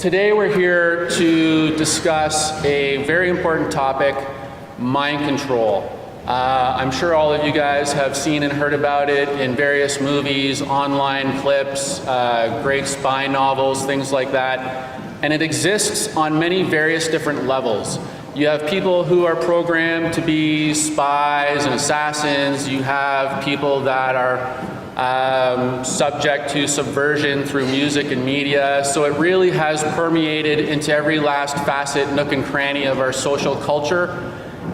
Today we're here to discuss a very important topic, mind control. I'm sure all of you guys have seen and heard about it in various movies, online clips, great spy novels, things like that. And it exists on many various different levels. You have people who are programmed to be spies and assassins. You have people that are subject to subversion through music and media. So it really has permeated into every last facet, nook and cranny of our social culture.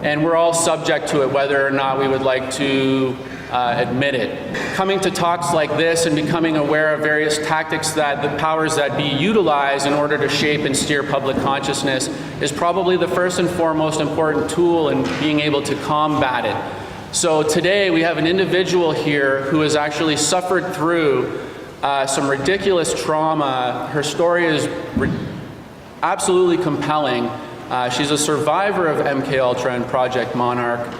And we're all subject to it, whether or not we would like to admit it. Coming to talks like this and becoming aware of various tactics that the powers that be utilize in order to shape and steer public consciousness is probably the first and foremost important tool in being able to combat it. So today we have an individual here who has actually suffered through some ridiculous trauma. Her story is absolutely compelling. She's a survivor of MKUltra and Project Monarca.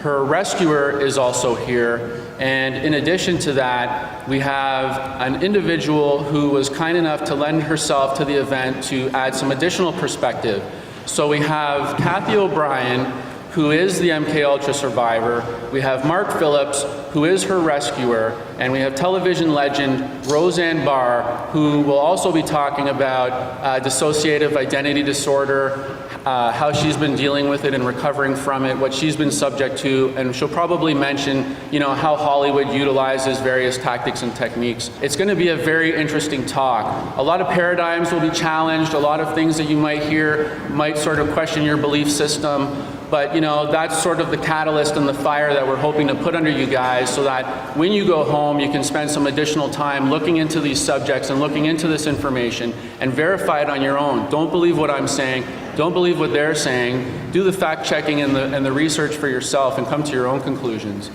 Her rescuer is also here, and in addition to that, we have an individual who was kind enough to lend herself to the event to add some additional perspective. So we have Cathy O'Brien, who is the MKUltra survivor. We have Mark Phillips, who is her rescuer, and we have television legend Roseanne Barr, who will also be talking about dissociative identity disorder, how she's been dealing with it and recovering from it, what she's been subject to, and she'll probably mention, how Hollywood utilizes various tactics and techniques. It's going to be a very interesting talk. A lot of paradigms will be challenged. A lot of things that you might hear might sort of question your belief system. But that's sort of the catalyst and the fire that we're hoping to put under you guys, so that when you go home, you can spend some additional time looking into these subjects and looking into this information and verify it on your own. Don't believe what I'm saying. Don't believe what they're saying. Do the fact checking and the research for yourself and come to your own conclusions.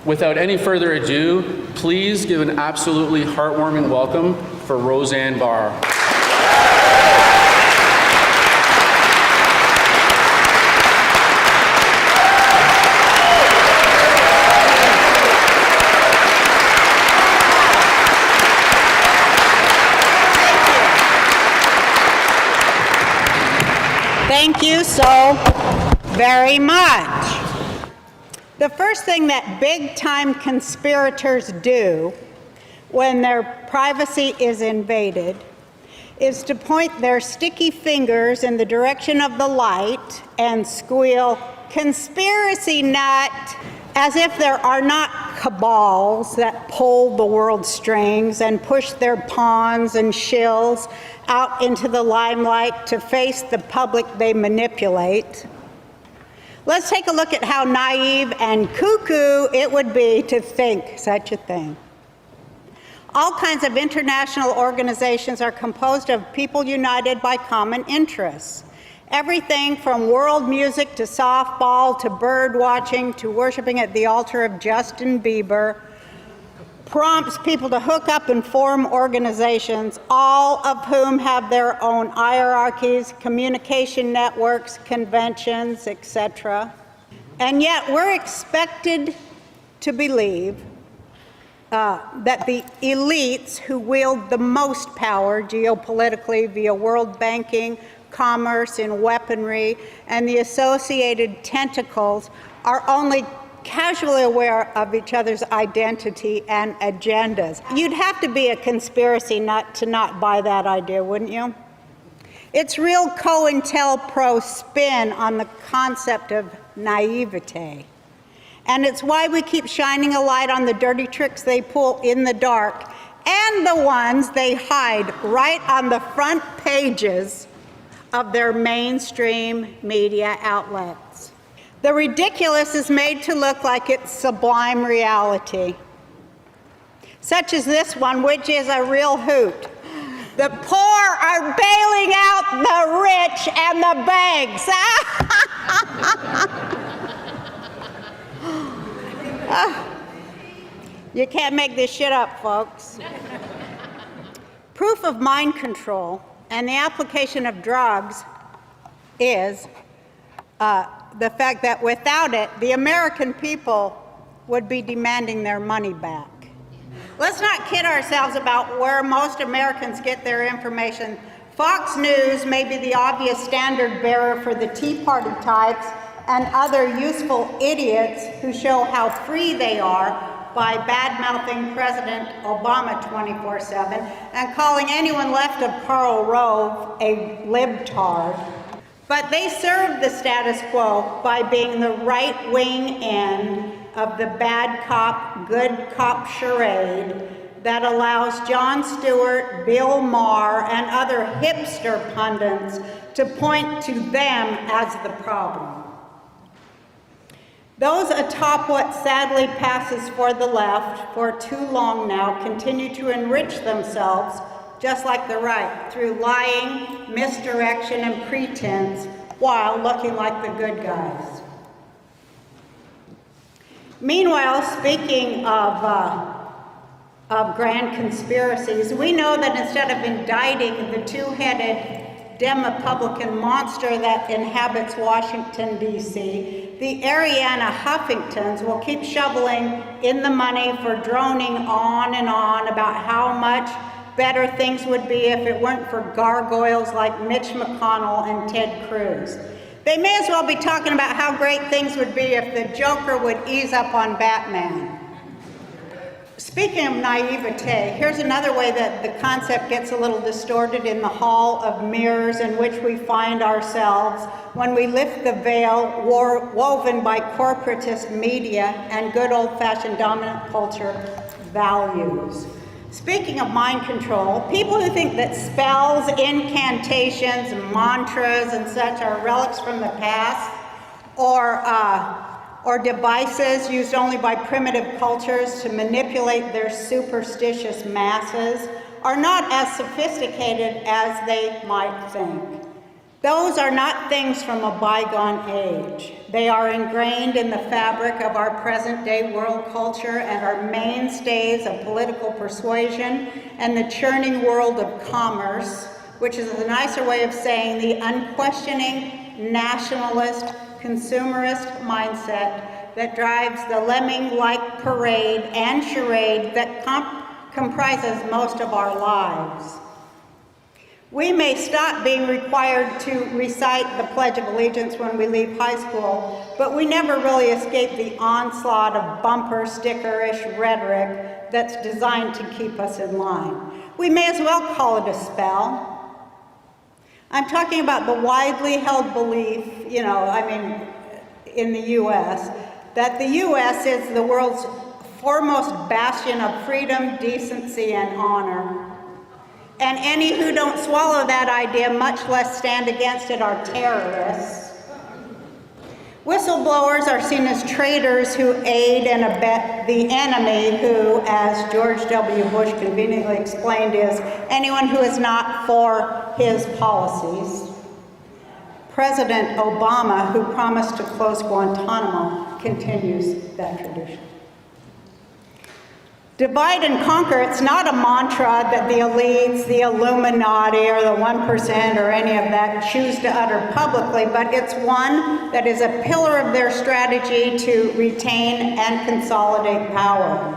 Without any further ado, please give an absolutely heartwarming welcome for Roseanne Barr. Thank you so very much. The first thing that big-time conspirators do when their privacy is invaded is to point their sticky fingers in the direction of the light and squeal, "Conspiracy nut," as if there are not cabals that pull the world's strings and push their pawns and shills out into the limelight to face the public they manipulate. Let's take a look at how naive and cuckoo it would be to think such a thing. All kinds of international organizations are composed of people united by common interests. Everything from world music to softball to bird watching to worshiping at the altar of Justin Bieber prompts people to hook up and form organizations, all of whom have their own hierarchies, communication networks, conventions, etc. And yet we're expected to believe that the elites who wield the most power geopolitically via world banking, commerce, and weaponry, and the associated tentacles are only casually aware of each other's identity and agendas. You'd have to be a conspiracy nut to not buy that idea, wouldn't you? It's real COINTELPRO spin on the concept of naivete. And it's why we keep shining a light on the dirty tricks they pull in the dark and the ones they hide right on the front pages of their mainstream media outlets. The ridiculous is made to look like it's sublime reality, such as this one, which is a real hoot. The poor are bailing out the rich and the banks. You can't make this shit up, folks. Proof of mind control and the application of drugs is the fact that without it, the American people would be demanding their money back. Let's not kid ourselves about where most Americans get their information Fox News may be the obvious standard bearer for the Tea Party types and other useful idiots who show how free they are by bad-mouthing President Obama 24/7 and calling anyone left of Karl Rove a libtard. But they serve the status quo by being the right-wing end of the bad cop, good cop charade that allows Jon Stewart, Bill Maher, and other hipster pundits to point to them as the problem. Those atop what sadly passes for the left for too long now continue to enrich themselves, just like the right, through lying, misdirection, and pretense, while looking like the good guys. Meanwhile, speaking of grand conspiracies, we know that instead of indicting the two-headed Demo-Republican monster that inhabits Washington, D.C., the Arianna Huffingtons will keep shoveling in the money for droning on and on about how much better things would be if it weren't for gargoyles like Mitch McConnell and Ted Cruz. They may as well be talking about how great things would be if the Joker would ease up on Batman. Speaking of naivete, here's another way that the concept gets a little distorted in the hall of mirrors in which we find ourselves when we lift the veil woven by corporatist media and good old-fashioned dominant culture values. Speaking of mind control, people who think that spells, incantations, mantras, and such are relics from the past, or devices used only by primitive cultures to manipulate their superstitious masses, are not as sophisticated as they might think. Those are not things from a bygone age. They are ingrained in the fabric of our present-day world culture and are mainstays of political persuasion and the churning world of commerce, which is a nicer way of saying the unquestioning nationalist, consumerist mindset that drives the lemming-like parade and charade that comprises most of our lives. We may stop being required to recite the Pledge of Allegiance when we leave high school, but we never really escape the onslaught of bumper sticker-ish rhetoric that's designed to keep us in line. We may as well call it a spell. I'm talking about the widely held belief, in the U.S., that the U.S. is the world's foremost bastion of freedom, decency, and honor. And any who don't swallow that idea, much less stand against it, are terrorists. Whistleblowers are seen as traitors who aid and abet the enemy, who, as George W. Bush conveniently explained, is anyone who is not for his policies. President Obama, who promised to close Guantanamo, continues that tradition. Divide and conquer, it's not a mantra that the elites, the Illuminati, or the 1%, or any of that choose to utter publicly, but it's one that is a pillar of their strategy to retain and consolidate power.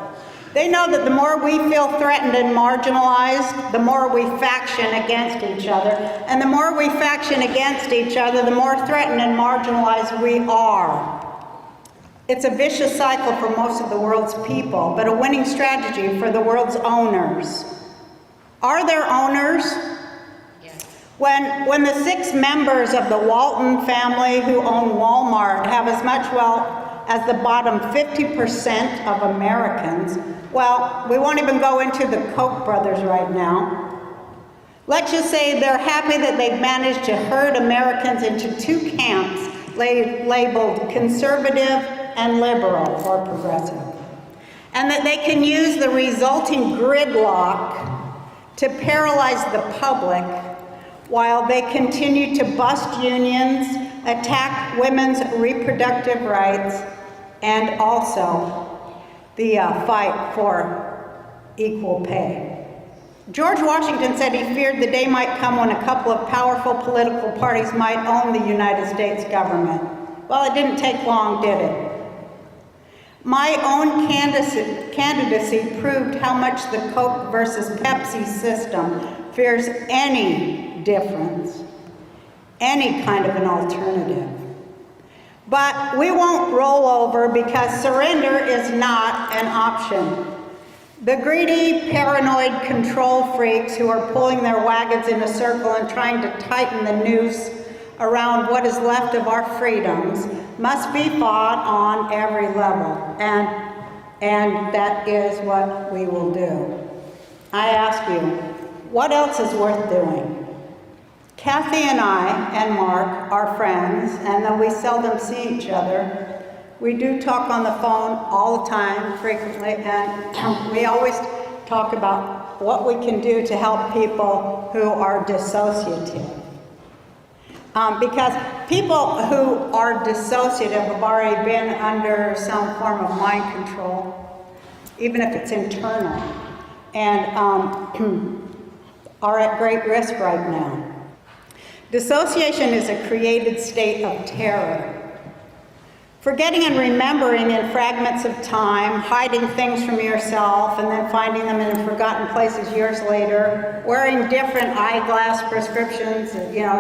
They know that the more we feel threatened and marginalized, the more we faction against each other. And the more we faction against each other, the more threatened and marginalized we are. It's a vicious cycle for most of the world's people, but a winning strategy for the world's owners. Are there owners? Yes. When the 6 members of the Walton family who own Walmart have as much wealth as the bottom 50% of Americans, well, we won't even go into the Koch brothers right now. Let's just say they're happy that they've managed to herd Americans into 2 camps labeled conservative and liberal or progressive, and that they can use the resulting gridlock to paralyze the public while they continue to bust unions, attack women's reproductive rights, and also the fight for equal pay. George Washington said he feared the day might come when a couple of powerful political parties might own the United States government. Well, it didn't take long, did it? My own candidacy proved how much the Coke versus Pepsi system fears any difference, any kind of an alternative. But we won't roll over because surrender is not an option. The greedy, paranoid control freaks who are pulling their wagons in a circle and trying to tighten the noose around what is left of our freedoms must be fought on every level, and that is what we will do. I ask you, what else is worth doing? Cathy and I and Mark are friends, and though we seldom see each other, we do talk on the phone all the time, frequently, and we always talk about what we can do to help people who are dissociative. Because people who are dissociative have already been under some form of mind control, even if it's internal, and are at great risk right now. Dissociation is a created state of terror. Forgetting and remembering in fragments of time, hiding things from yourself and then finding them in forgotten places years later, wearing different eyeglass prescriptions,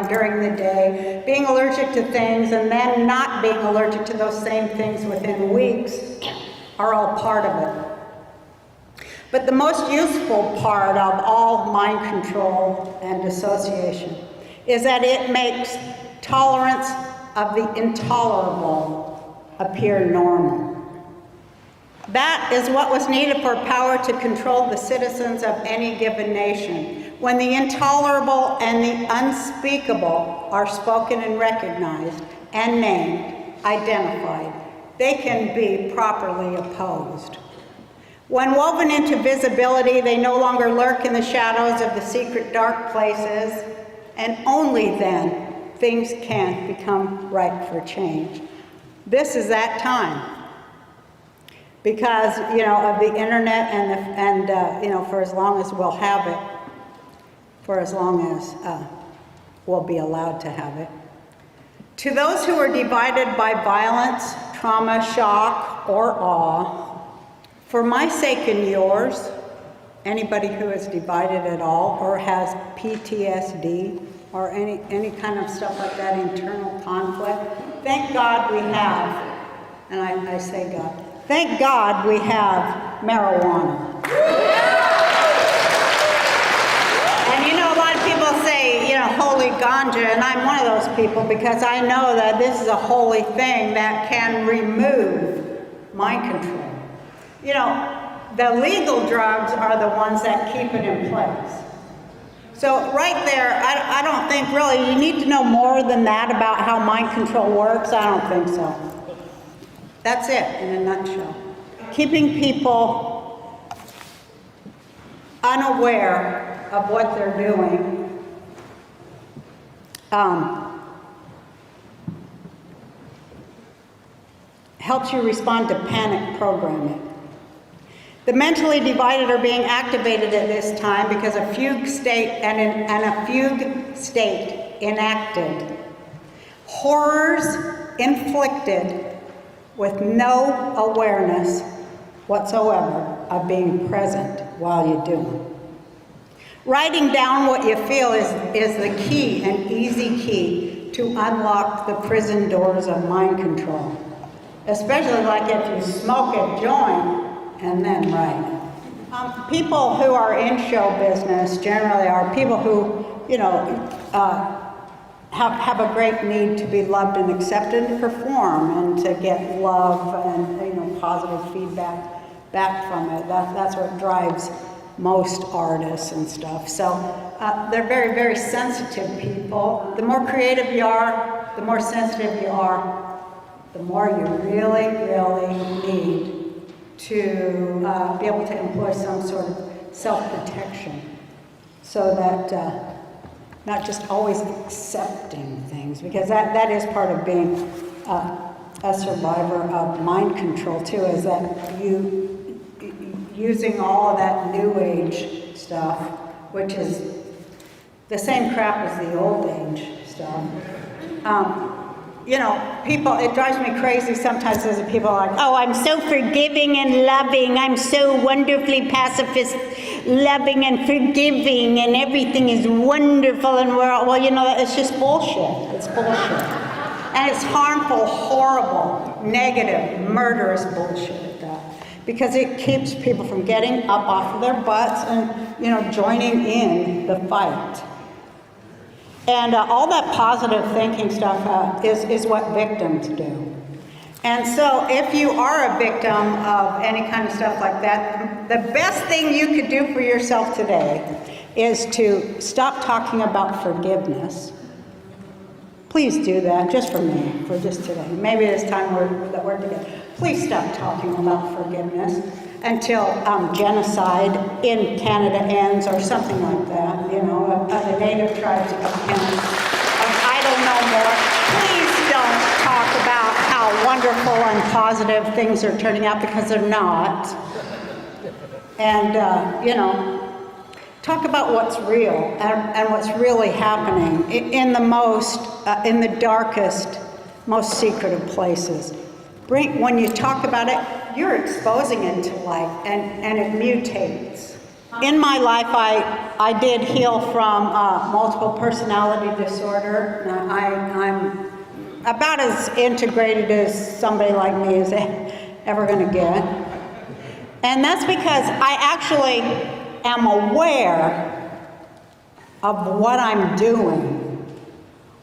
during the day, being allergic to things and then not being allergic to those same things within weeks are all part of it. But the most useful part of all mind control and dissociation is that it makes tolerance of the intolerable appear normal. That is what was needed for power to control the citizens of any given nation. When the intolerable and the unspeakable are spoken and recognized and named, identified, they can be properly opposed. When woven into visibility, they no longer lurk in the shadows of the secret dark places, and only then things can become ripe for change. This is that time, because of the internet and for as long as we'll have it, for as long as we'll be allowed to have it. To those who are divided by violence, trauma, shock, or awe, for my sake and yours, anybody who is divided at all or has PTSD or any kind of stuff like that, internal conflict, thank God we have, and I say God, thank God we have marijuana. And a lot of people say, holy ganja, and I'm one of those people because I know that this is a holy thing that can remove mind control. The legal drugs are the ones that keep it in place. So right there, I don't think really you need to know more than that about how mind control works. I don't think so. That's it in a nutshell. Keeping people unaware of what they're doing helps you respond to panic programming. The mentally divided are being activated at this time because a fugue state and a fugue state enacted. Horrors inflicted with no awareness whatsoever of being present while you do them. Writing down what you feel is the key, an easy key, to unlock the prison doors of mind control. Especially like if you smoke a joint and then write. People who are in show business generally are people who, have a great need to be loved and accepted and perform and to get love and, positive feedback back from it. That's what drives most artists and stuff. So they're very, very sensitive people. The more creative you are, the more sensitive you are, the more you really, really need to be able to employ some sort of self-protection so that not just always accepting things, because that is part of being a survivor of mind control too, is that you using all of that new age stuff, which is the same crap as the old age stuff, you know, people, it drives me crazy sometimes as people are like, oh, I'm so forgiving and loving, I'm so wonderfully pacifist, loving and forgiving, and everything is wonderful, and we're all, well, you know, it's just bullshit. It's bullshit. And it's harmful, horrible, negative, murderous bullshit at that. Because it keeps people from getting up off of their butts and, you know, joining in the fight. And all that positive thinking stuff is what victims do. And so if you are a victim of any kind of stuff like that, the best thing you could do for yourself today is to stop talking about forgiveness. Please do that, just for me, for just today. Maybe it's time that we're together. Please stop talking about forgiveness until genocide in Canada ends or something like that, you know, the native tribes of Canada. I don't know more. Please don't talk about how wonderful and positive things are turning out, because they're not. And, you know, talk about what's real and what's really happening in the darkest, most secretive places. When you talk about it, you're exposing it to light, and it mutates. In my life, I did heal from multiple personality disorder. I'm about as integrated as somebody like me is ever going to get. And that's because I actually am aware of what I'm doing.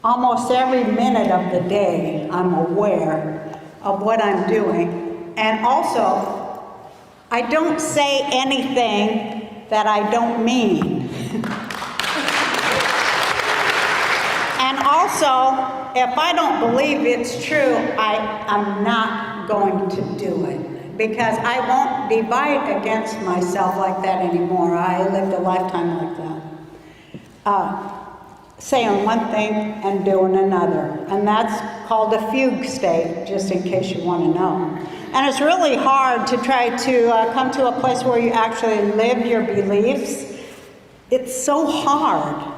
Almost every minute of the day, I'm aware of what I'm doing. And also, I don't say anything that I don't mean. And also, if I don't believe it's true, I'm not going to do it. Because I won't divide against myself like that anymore. I lived a lifetime like that. Saying one thing and doing another. And that's called a fugue state, just in case you want to know. And it's really hard to try to come to a place where you actually live your beliefs. It's so hard,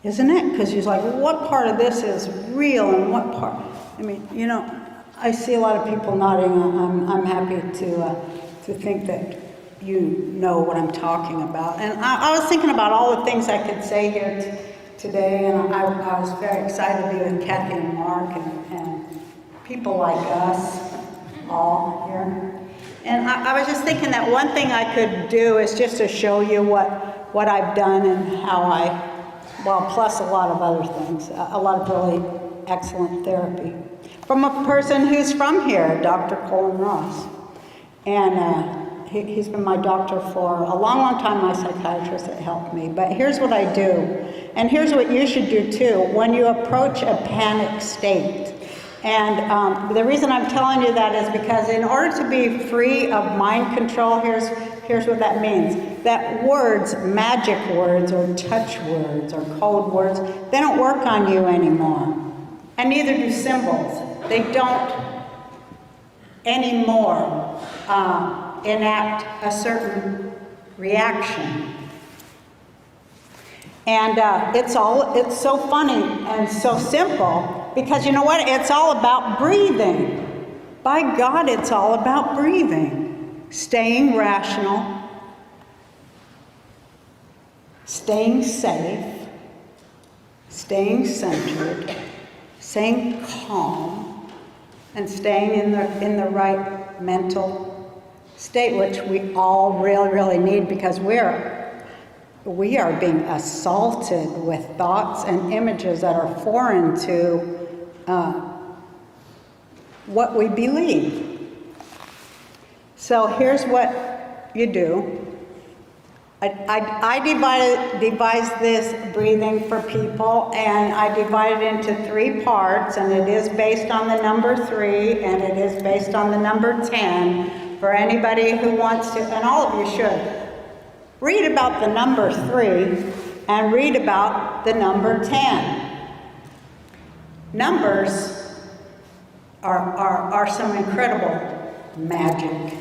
isn't it? Because you're like, well, what part of this is real and what part? I mean, you know, I see a lot of people nodding. I'm happy to think that you know what I'm talking about. And I was thinking about all the things I could say here today, and I was very excited to be with Cathy and Mark and people like us all here. And I was just thinking that one thing I could do is just to show you what I've done and how plus a lot of other things, a lot of really excellent therapy. From a person who's from here, Dr. Colin Ross. And he's been my doctor for a long, long time, my psychiatrist that helped me. But here's what I do, and here's what you should do too, when you approach a panic state. And the reason I'm telling you that is because in order to be free of mind control, here's what that means. That words, magic words or touch words or code words, they don't work on you anymore. And neither do symbols. They don't anymore enact a certain reaction. And it's so funny and so simple, because you know what? It's all about breathing. By God, it's all about breathing. Staying rational, staying safe, staying centered, staying calm, and staying in the right mental state, which we all really, really need, because we are being assaulted with thoughts and images that are foreign to what we believe. So here's what you do. I devised this breathing for people, and I divide it into 3 parts, and it is based on the number 3, and it is based on the number 10, for anybody who wants to, and all of you should, read about the number 3 and read about the number 10. Numbers are some incredible magic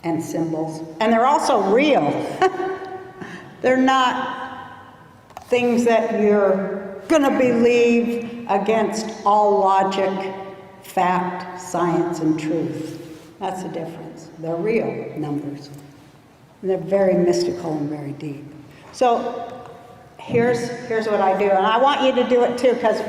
and symbols. And they're also real. They're not things that you're going to believe against all logic, fact, science, and truth. That's the difference. They're real numbers. And they're very mystical and very deep. So here's what I do. And I want you to do it too, because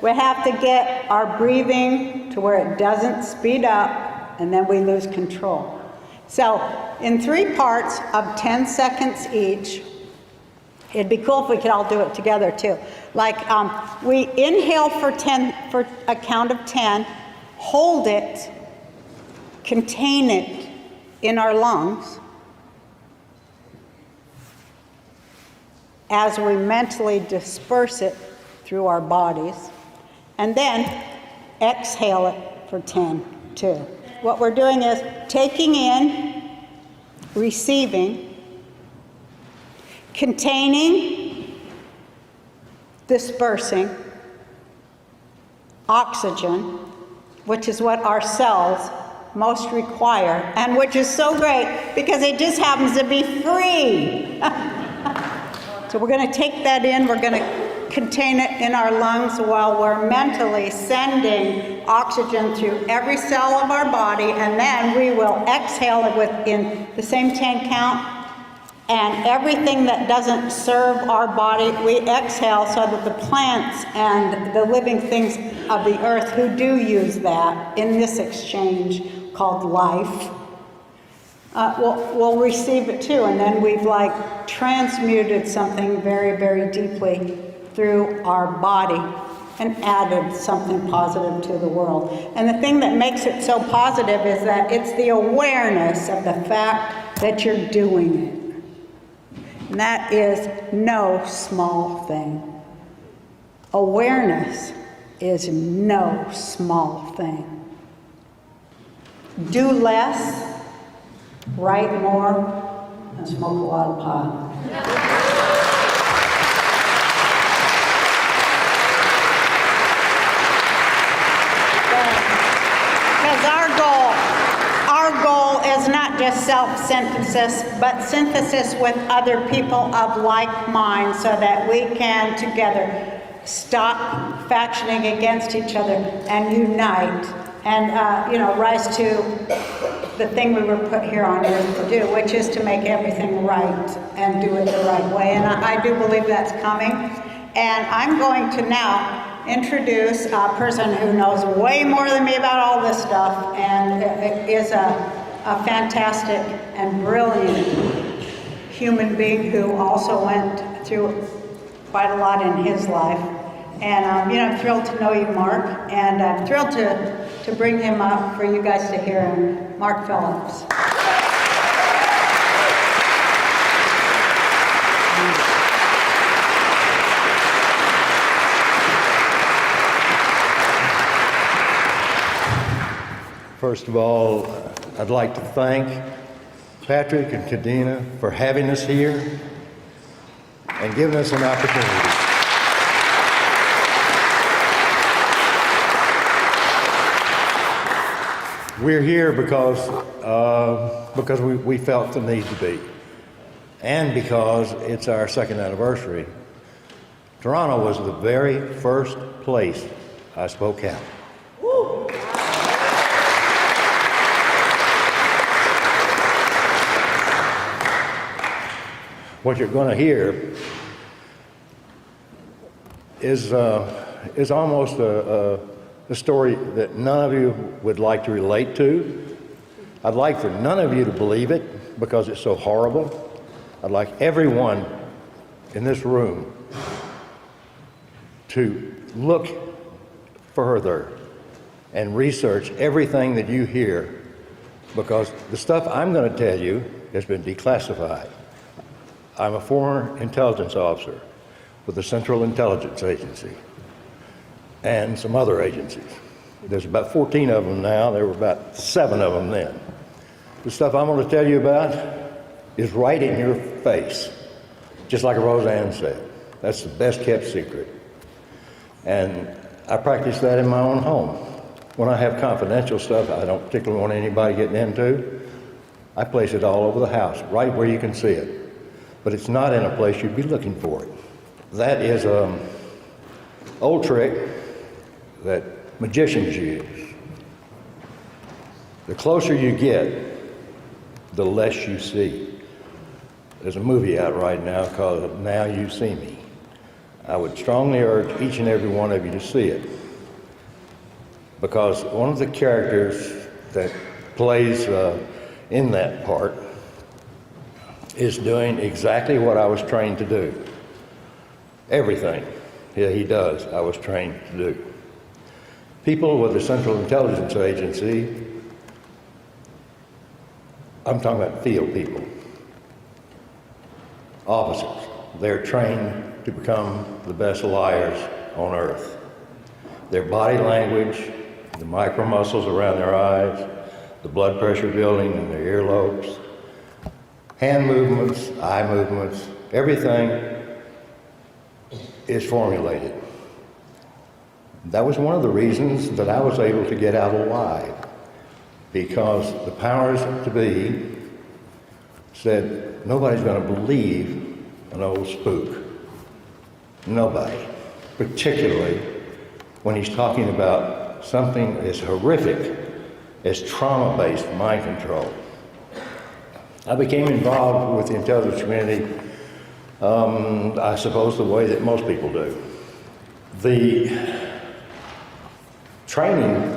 we have to get our breathing to where it doesn't speed up and then we lose control. So in 3 parts of 10 seconds each, it'd be cool if we could all do it together too. Like we inhale for a count of 10, hold it, contain it in our lungs as we mentally disperse it through our bodies, and then exhale it for 10 too. What we're doing is taking in, receiving, containing, dispersing, oxygen, which is what our cells most require, and which is so great because it just happens to be free. So we're going to take that in, we're going to contain it in our lungs while we're mentally sending oxygen through every cell of our body, and then we will exhale it within the same 10 count. And everything that doesn't serve our body, we exhale so that the plants and the living things of the earth who do use that in this exchange called life, will receive it too. And then we've like transmuted something very, very deeply through our body and added something positive to the world. And the thing that makes it so positive is that it's the awareness of the fact that you're doing it. And that is no small thing. Awareness is no small thing. Do less, write more, and smoke a lot of pot. Because our goal is not just self-synthesis, but synthesis with other people of like mind so that we can together stop factioning against each other and unite and rise to the thing we were put here on earth to do, which is to make everything right and do it the right way. And I do believe that's coming. And I'm going to now introduce a person who knows way more than me about all this stuff and is a fantastic and brilliant human being who also went through quite a lot in his life. And I'm thrilled to know you, Mark, and I'm thrilled to bring him up for you guys to hear him. Mark Phillips. First of all, I'd like to thank Patrick and Kadena for having us here and giving us an opportunity. We're here because we felt the need to be, and because it's our 2nd anniversary. Toronto was the very first place I spoke out. What you're going to hear is almost a story that none of you would like to relate to. I'd like for none of you to believe it because it's so horrible. I'd like everyone in this room to look further and research everything that you hear, because the stuff I'm going to tell you has been declassified. I'm a former intelligence officer with the Central Intelligence Agency and some other agencies. There's about 14 of them now. There were about 7 of them then. The stuff I'm going to tell you about is right in your face, just like Roseanne said. That's the best kept secret. And I practice that in my own home. When I have confidential stuff I don't particularly want anybody getting into, I place it all over the house, right where you can see it. But it's not in a place you'd be looking for it. That is an old trick that magicians use. The closer you get, the less you see. There's a movie out right now called Now You See Me. I would strongly urge each and every one of you to see it, because one of the characters that plays in that part is doing exactly what I was trained to do. Everything he does, I was trained to do. People with the Central Intelligence Agency, I'm talking about field people, officers, they're trained to become the best liars on earth. Their body language, the micro muscles around their eyes, the blood pressure building in their earlobes, hand movements, eye movements, everything is formulated. That was one of the reasons that I was able to get out alive, because the powers to be said, nobody's going to believe an old spook. Nobody, particularly when he's talking about something as horrific as trauma-based mind control. I became involved with the intelligence community, I suppose, the way that most people do. The training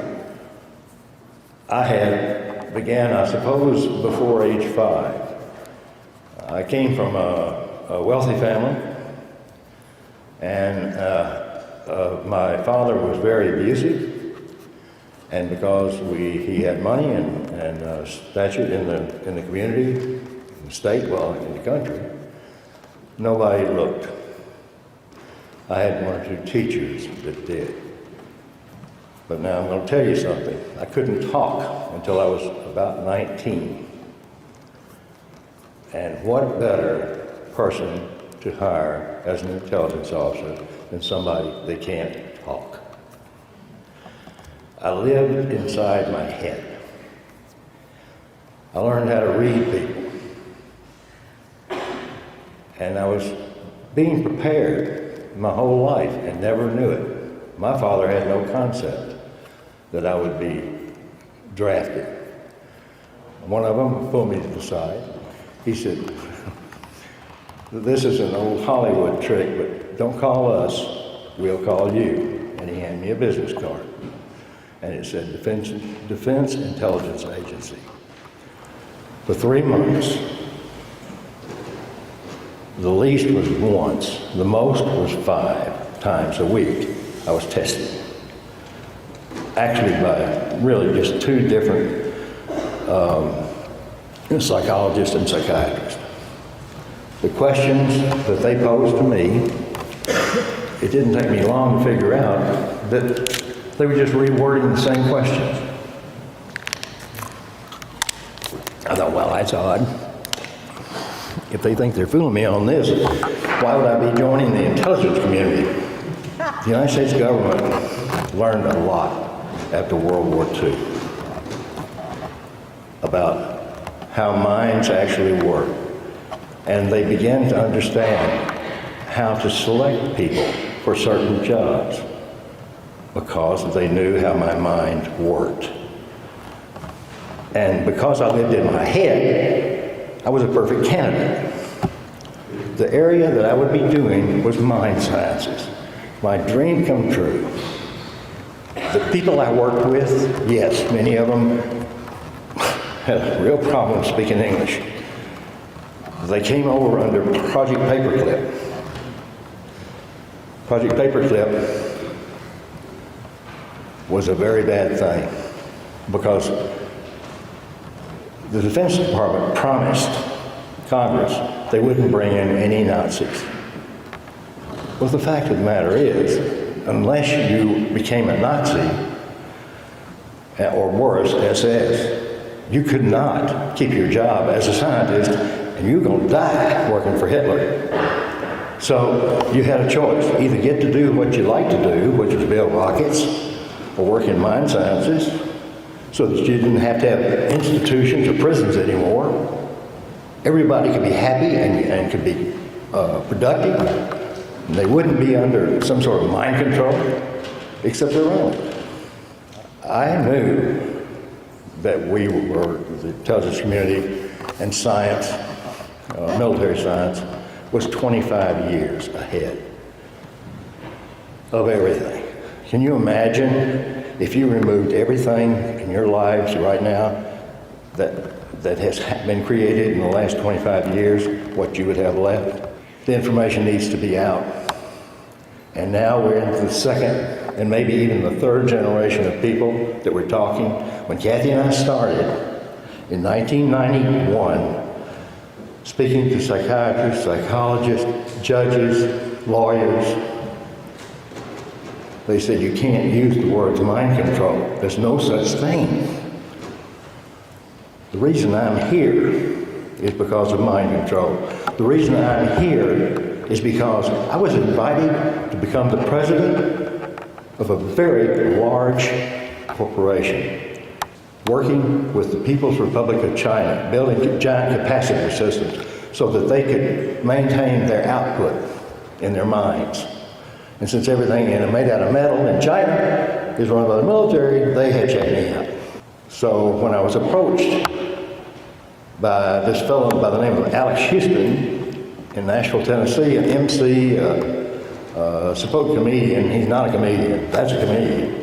I had began, I suppose, before age 5. I came from a wealthy family, and my father was very abusive, and because he had money and stature in the community, in the state, well, in the country, nobody looked. I had 1 or 2 teachers that did. But now I'm going to tell you something. I couldn't talk until I was about 19. And what better person to hire as an intelligence officer than somebody that can't talk? I lived inside my head. I learned how to read people. And I was being prepared my whole life and never knew it. My father had no concept that I would be drafted. One of them pulled me to the side. He said, "This is an old Hollywood trick, but don't call us, we'll call you." And he handed me a business card. And it said Defense Intelligence Agency. For 3 months, the least was once, the most was 5 times a week I was tested. Actually by really just 2 different psychologists and psychiatrists. The questions that they posed to me, it didn't take me long to figure out that they were just rewording the same questions. I thought, well, that's odd. If they think they're fooling me on this, why would I be joining the intelligence community? The United States government learned a lot after World War II about how minds actually work. And they began to understand how to select people for certain jobs because they knew how my mind worked. And because I lived in my head, I was a perfect candidate. The area that I would be doing was mind sciences. My dream come true. The people I worked with, yes, many of them had a real problem speaking English. They came over under Project Paperclip. Project Paperclip was a very bad thing because the Defense Department promised Congress they wouldn't bring in any Nazis. Well, the fact of the matter is, unless you became a Nazi, or worse, SS, you could not keep your job as a scientist, and you're going to die working for Hitler. So you had a choice. Either get to do what you like to do, which was build rockets, or work in mind sciences, so that you didn't have to have institutions or prisons anymore. Everybody could be happy and could be productive, And they wouldn't be under some sort of mind control, except their own. I knew that we were, the intelligence community and science, military science, was 25 years ahead of everything. Can you imagine if you removed everything in your lives right now that has been created in the last 25 years, what you would have left? The information needs to be out. And now we're into the second and maybe even the third generation of people that we're talking. When Cathy and I started in 1991, speaking to psychiatrists, psychologists, judges, lawyers, they said you can't use the words mind control. There's no such thing. The reason I'm here is because of mind control. The reason I'm here is because I was invited to become the president of a very large corporation, working with the People's Republic of China, building giant capacitor systems so that they could maintain their output in their mines. And since everything is made out of metal in China is run by the military, they had checked me out. So when I was approached by this fellow by the name of Alex Houston in Nashville, Tennessee, an MC, supposed comedian. He's not a comedian, that's a comedian.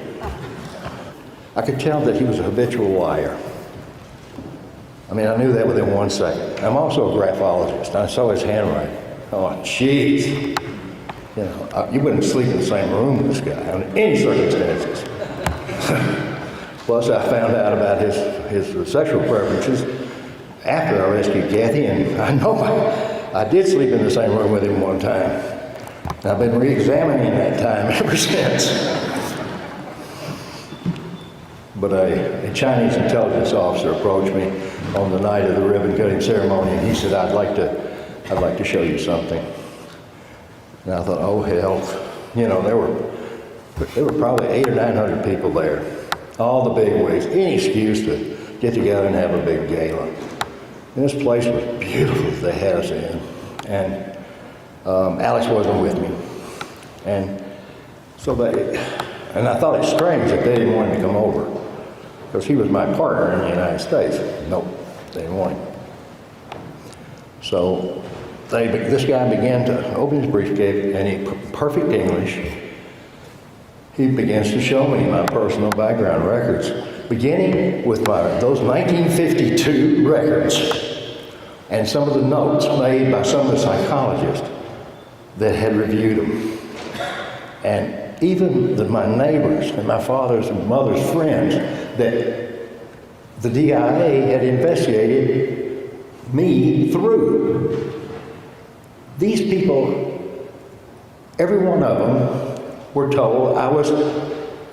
I could tell that he was a habitual liar. I mean, I knew that within 1 second. I'm also a graphologist. I saw his handwriting. Oh, jeez. You know, you wouldn't sleep in the same room with this guy under any circumstances. Plus, I found out about his sexual preferences after I rescued Cathy, and I know I did sleep in the same room with him one time. And I've been re-examining that time ever since. But a Chinese intelligence officer approached me on the night of the ribbon cutting ceremony, and he said, I'd like to show you something. And I thought, oh hell, you know, there were probably 800 or 900 people there, all the big wigs, any excuse to get together and have a big gala. And this place was beautiful they had us in, and Alex wasn't with me, and so and I thought it strange that they didn't want him to come over, because he was my partner in the United States. Nope, they didn't want him. So this guy began to open his briefcase, and in perfect English, he begins to show me my personal background records, beginning with those 1952 records and some of the notes made by some of the psychologists that had reviewed them. And even my neighbors and my father's and mother's friends that the DIA had investigated me through. These people, every one of them, were told I was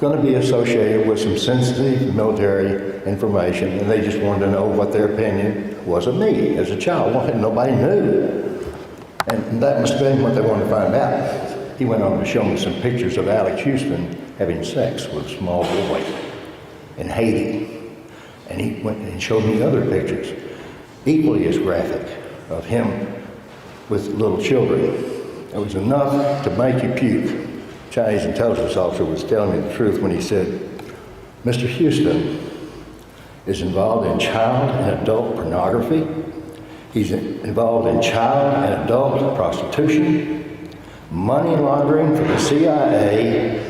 going to be associated with some sensitive military information, and they just wanted to know what their opinion was of me as a child. Nobody knew. And that must have been what they wanted to find out. He went on to show me some pictures of Alex Houston having sex with a small boy in Haiti. And he went and showed me other pictures, equally as graphic, of him with little children. It was enough to make you puke. Chinese intelligence officer was telling me the truth when he said, Mr. Houston is involved in child and adult pornography. He's involved in child and adult prostitution, money laundering for the CIA,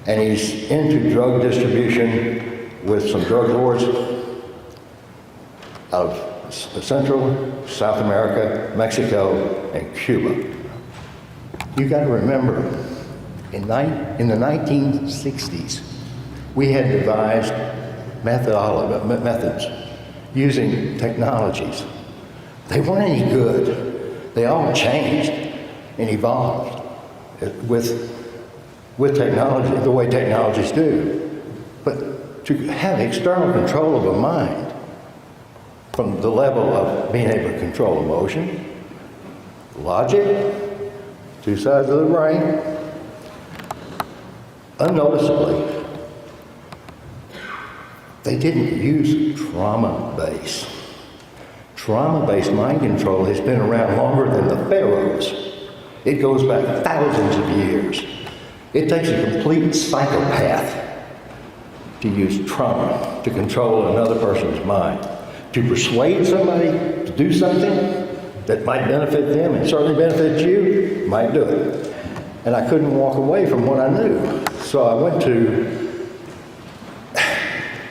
and he's into drug distribution with some drug lords of Central, South America, Mexico, and Cuba. You got to remember, in the 1960s, we had devised methods using technologies. They weren't any good. They all changed and evolved with technology, the way technologies do. But to have external control of a mind from the level of being able to control emotion, logic, two sides of the brain, unnoticeably, they didn't use trauma-based. Trauma-based mind control has been around longer than the pharaohs. It goes back thousands of years. It takes a complete psychopath to use trauma to control another person's mind, to persuade somebody to do something that might benefit them and certainly benefit you, might do it. And I couldn't walk away from what I knew. So I went to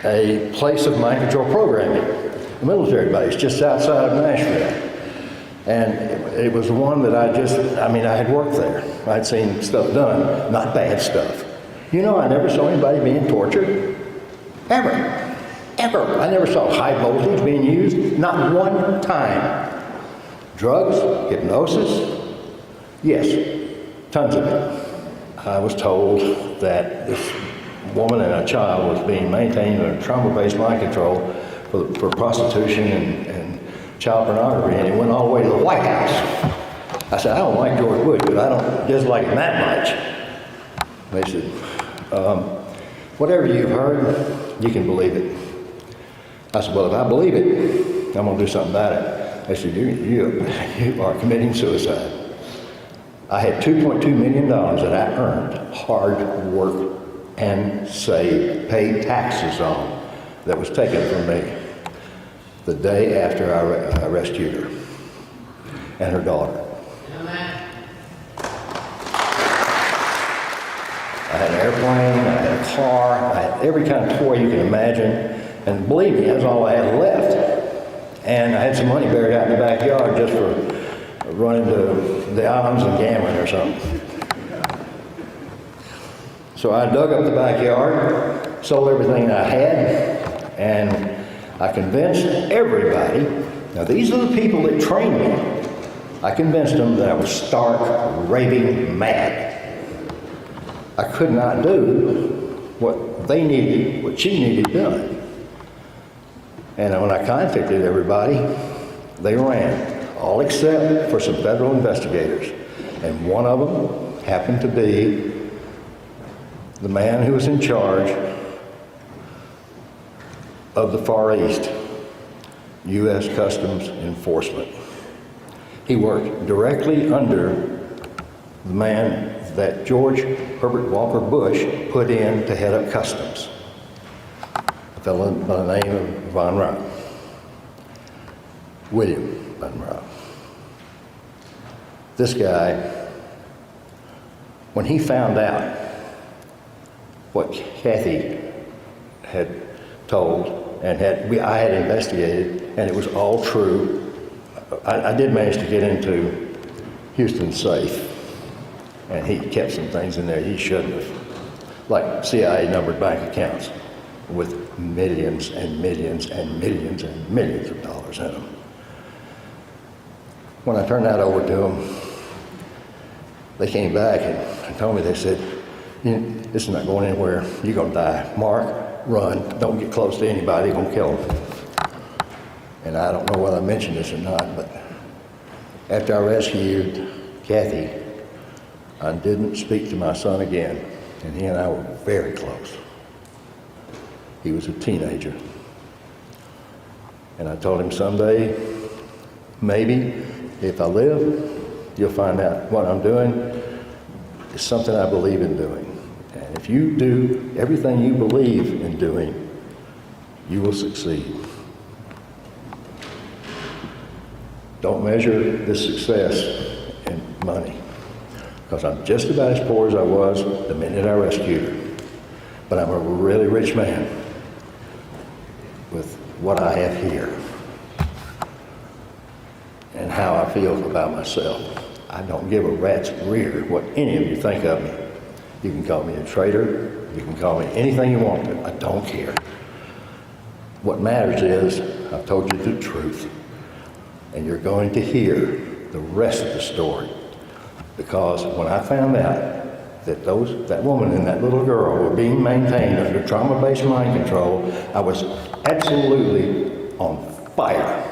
a place of mind control programming, a military base just outside of Nashville. And it was one that I had worked there. I'd seen stuff done, not bad stuff. You know, I never saw anybody being tortured, ever. I never saw high voltage being used, not one time. Drugs, hypnosis, yes, tons of it. I was told that this woman and a child was being maintained under trauma-based mind control for prostitution and child pornography, and it went all the way to the White House. I said, I don't like George Bush, but I don't dislike him that much. They said, whatever you've heard, you can believe it. I said, well, if I believe it, I'm going to do something about it. They said, you are committing suicide. I had $2.2 million that I earned, hard work and saved, paid taxes on, that was taken from me the day after I rescued her and her daughter. I had an airplane, I had a car, I had every kind of toy you can imagine, and believe me, that's all I had left. And I had some money buried out in the backyard just for running to the islands and gambling or something. So I dug up the backyard, sold everything I had, and I convinced everybody. Now these are the people that trained me. I convinced them that I was stark, raving mad. I could not do what they needed, what she needed done. And when I contacted everybody, they ran, all except for some federal investigators. And one of them happened to be the man who was in charge of the Far East, U.S. Customs Enforcement. He worked directly under the man that George Herbert Walker Bush put in to head up customs, a fellow by the name of Von Rapp, William Von Rapp. This guy, when he found out what Cathy had told and I had investigated, and it was all true, I did manage to get into Houston's safe. And he kept some things in there he shouldn't have, like CIA numbered bank accounts with millions and millions and millions and millions of dollars in them. When I turned that over to them, they came back and told me, they said, this is not going anywhere, you're going to die. Mark, run, don't get close to anybody, you're going to kill them. And I don't know whether I mentioned this or not, but after I rescued Cathy, I didn't speak to my son again, and he and I were very close. He was a teenager. And I told him someday, maybe if I live, you'll find out what I'm doing is something I believe in doing. And if you do everything you believe in doing, you will succeed. Don't measure this success in money, because I'm just about as poor as I was the minute I rescued her. But I'm a really rich man with what I have here and how I feel about myself. I don't give a rat's rear what any of you think of me. You can call me a traitor, you can call me anything you want to, I don't care. What matters is I've told you the truth, and you're going to hear the rest of the story. Because when I found out that that woman and that little girl were being maintained under trauma-based mind control, I was absolutely on fire.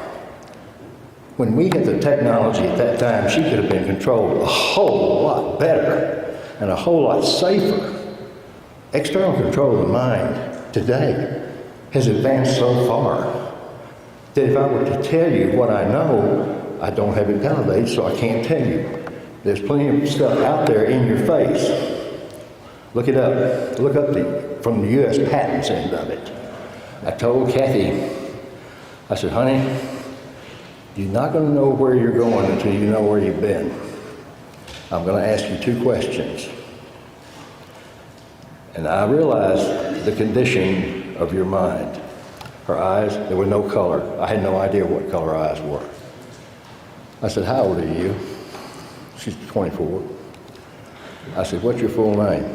When we had the technology at that time, she could have been controlled a whole lot better and a whole lot safer. External control of the mind today has advanced so far that if I were to tell you what I know, I don't have it validated, so I can't tell you. There's plenty of stuff out there in your face. Look it up. Look up from the U.S. patents end of it. I told Cathy, I said, honey, you're not going to know where you're going until you know where you've been. I'm going to ask you 2 questions. And I realized the condition of your mind. Her eyes, there was no color. I had no idea what color her eyes were. I said, how old are you? She's 24. I said, what's your full name?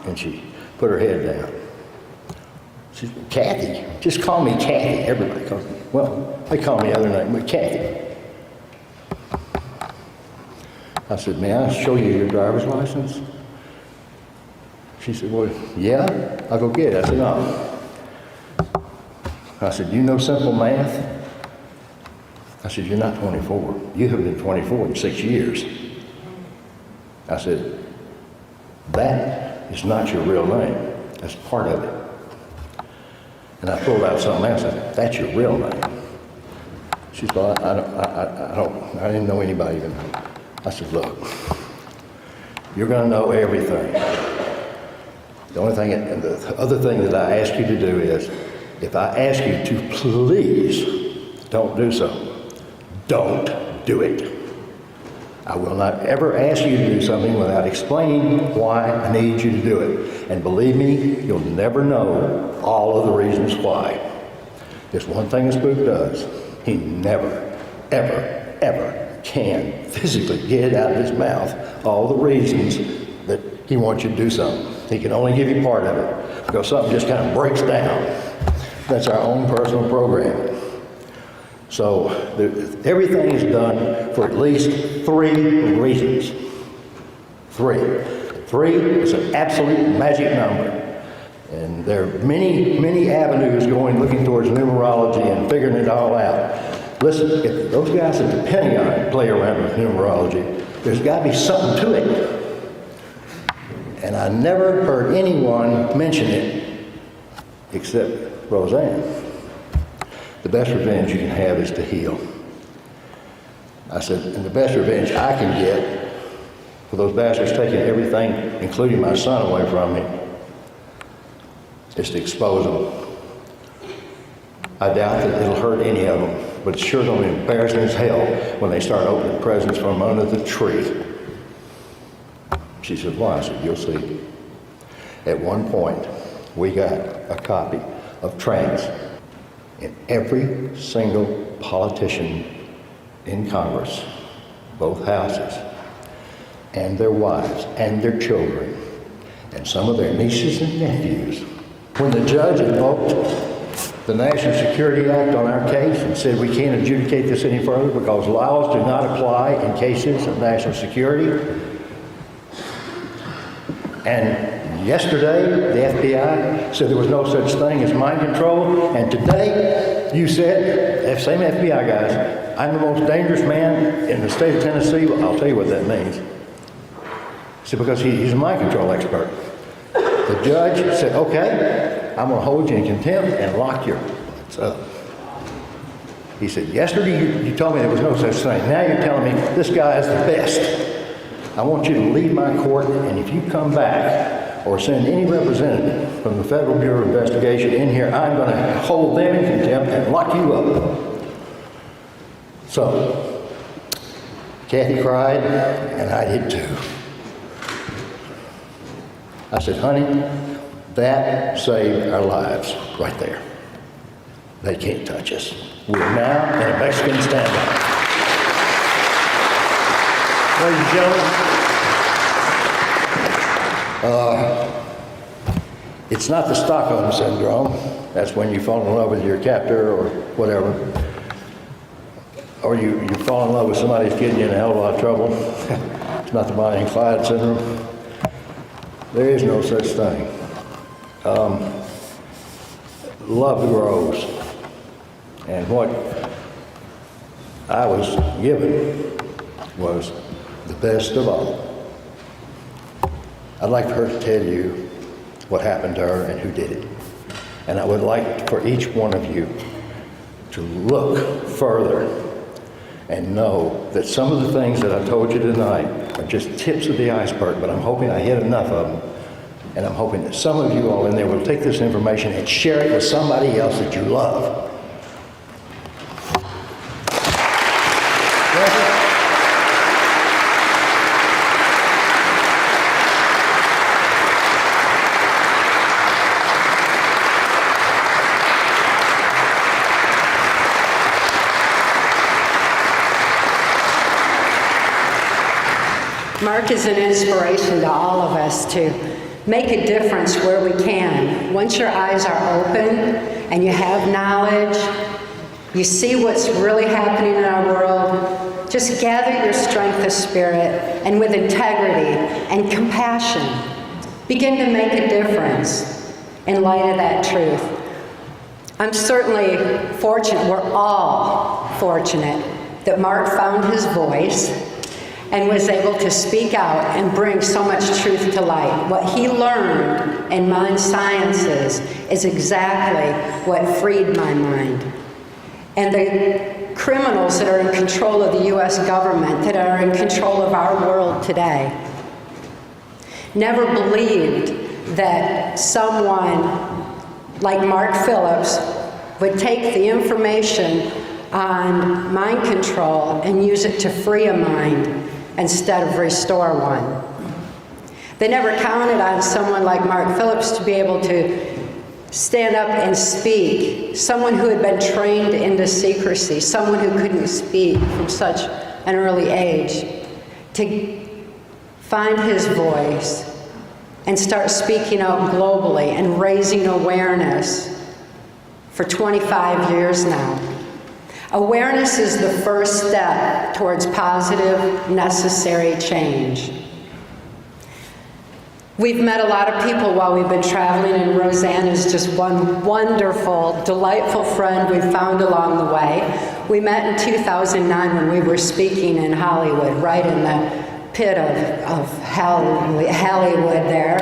And she put her head down. She said, Cathy. Just call me Cathy. Everybody calls me. Well, they call me other name, but Cathy. I said, may I show you your driver's license? She said, well, yeah, I'll go get it. I said, no. I said, you know simple math? I said, you're not 24. You have been 24 in 6 years. I said, that is not your real name. That's part of it. And I pulled out something else. I said, that's your real name. She said, well, I didn't know anybody even. I said, look, you're going to know everything. The only thing, and the other thing that I ask you to do is, if I ask you to please don't do so, don't do it. I will not ever ask you to do something without explaining why I need you to do it. And believe me, you'll never know all of the reasons why. There's one thing a spook does. He never, ever, ever can physically get out of his mouth all the reasons that he wants you to do something. He can only give you part of it because something just kind of breaks down. That's our own personal programming. So everything is done for at least 3 reasons. 3. 3 is an absolute magic number. And there are many, many avenues looking towards numerology and figuring it all out. Listen, if those guys at the Pentagon play around with numerology, there's got to be something to it. And I never heard anyone mention it except Roseanne. The best revenge you can have is to heal. I said, and the best revenge I can get for those bastards taking everything, including my son, away from me, is to expose them. I doubt that it'll hurt any of them, but it's sure going to be embarrassing as hell when they start opening presents from under the tree. She said, why? I said, you'll see. At one point, we got a copy of trans in every single politician in Congress, both houses, and their wives, and their children, and some of their nieces and nephews. When the judge invoked the National Security Act on our case and said we can't adjudicate this any further because laws do not apply in cases of national security, and yesterday, the FBI said there was no such thing as mind control, and today you said, same FBI guys, I'm the most dangerous man in the state of Tennessee. Well, I'll tell you what that means. See, because he's a mind control expert. The judge said, okay, I'm going to hold you in contempt and lock your butts up. He said, yesterday you told me there was no such thing. Now you're telling me this guy is the best. I want you to leave my court, and if you come back or send any representative from the Federal Bureau of Investigation in here, I'm going to hold them in contempt and lock you up. So, Cathy cried, and I did too. I said, honey, that saved our lives right there. They can't touch us. We're now in a Mexican standoff. Ladies and gentlemen, it's not the Stockholm Syndrome. That's when you fall in love with your captor or whatever. Or you fall in love with somebody who's getting you in a hell of a lot of trouble. It's not the Bonnie and Clyde Syndrome. There is no such thing. Love grows. And what I was given was the best of all. I'd like for her to tell you what happened to her and who did it. And I would like for each one of you to look further and know that some of the things that I told you tonight are just tips of the iceberg, but I'm hoping I hit enough of them. And I'm hoping that some of you all in there will take this information and share it with somebody else that you love. Mark is an inspiration to all of us to make a difference where we can. Once your eyes are open and you have knowledge, you see what's really happening in our world, just gather your strength of spirit and with integrity and compassion, begin to make a difference in light of that truth. I'm certainly fortunate, we're all fortunate, that Mark found his voice and was able to speak out and bring so much truth to light. What he learned in mind sciences is exactly what freed my mind. And the criminals that are in control of the US government, that are in control of our world today, never believed that someone like Mark Phillips would take the information on mind control and use it to free a mind instead of restore one. They never counted on someone like Mark Phillips to be able to stand up and speak, someone who had been trained into secrecy, someone who couldn't speak from such an early age, to find his voice and start speaking out globally and raising awareness for 25 years now. Awareness is the first step towards positive, necessary change. We've met a lot of people while we've been traveling, and Roseanne is just one wonderful, delightful friend we found along the way. We met in 2009 when we were speaking in Hollywood, right in the pit of Hollywood there.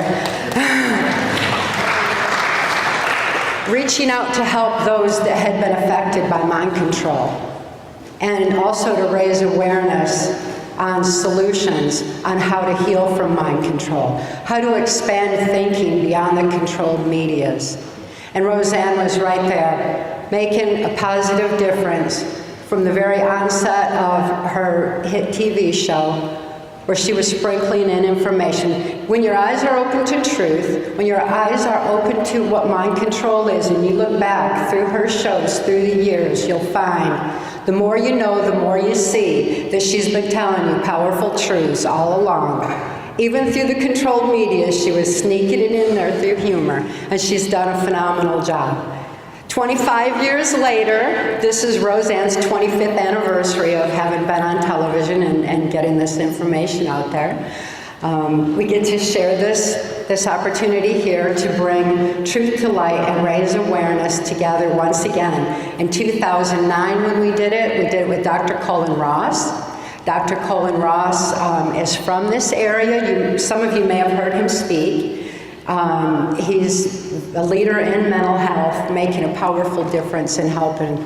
Reaching out to help those that had been affected by mind control, and also to raise awareness on solutions on how to heal from mind control, how to expand thinking beyond the controlled medias. And Roseanne was right there, making a positive difference from the very onset of her hit TV show, where she was sprinkling in information. When your eyes are open to truth, when your eyes are open to what mind control is, and you look back through her shows through the years, you'll find the more you know, the more you see that she's been telling you powerful truths all along. Even through the controlled media, she was sneaking it in there through humor, and she's done a phenomenal job. 25 years later, this is Roseanne's 25th anniversary of having been on television and getting this information out there. We get to share this opportunity here to bring truth to light and raise awareness together once again. In 2009 when we did it with Dr. Colin Ross. Dr. Colin Ross is from this area. Some of you may have heard him speak. He's a leader in mental health, making a powerful difference in helping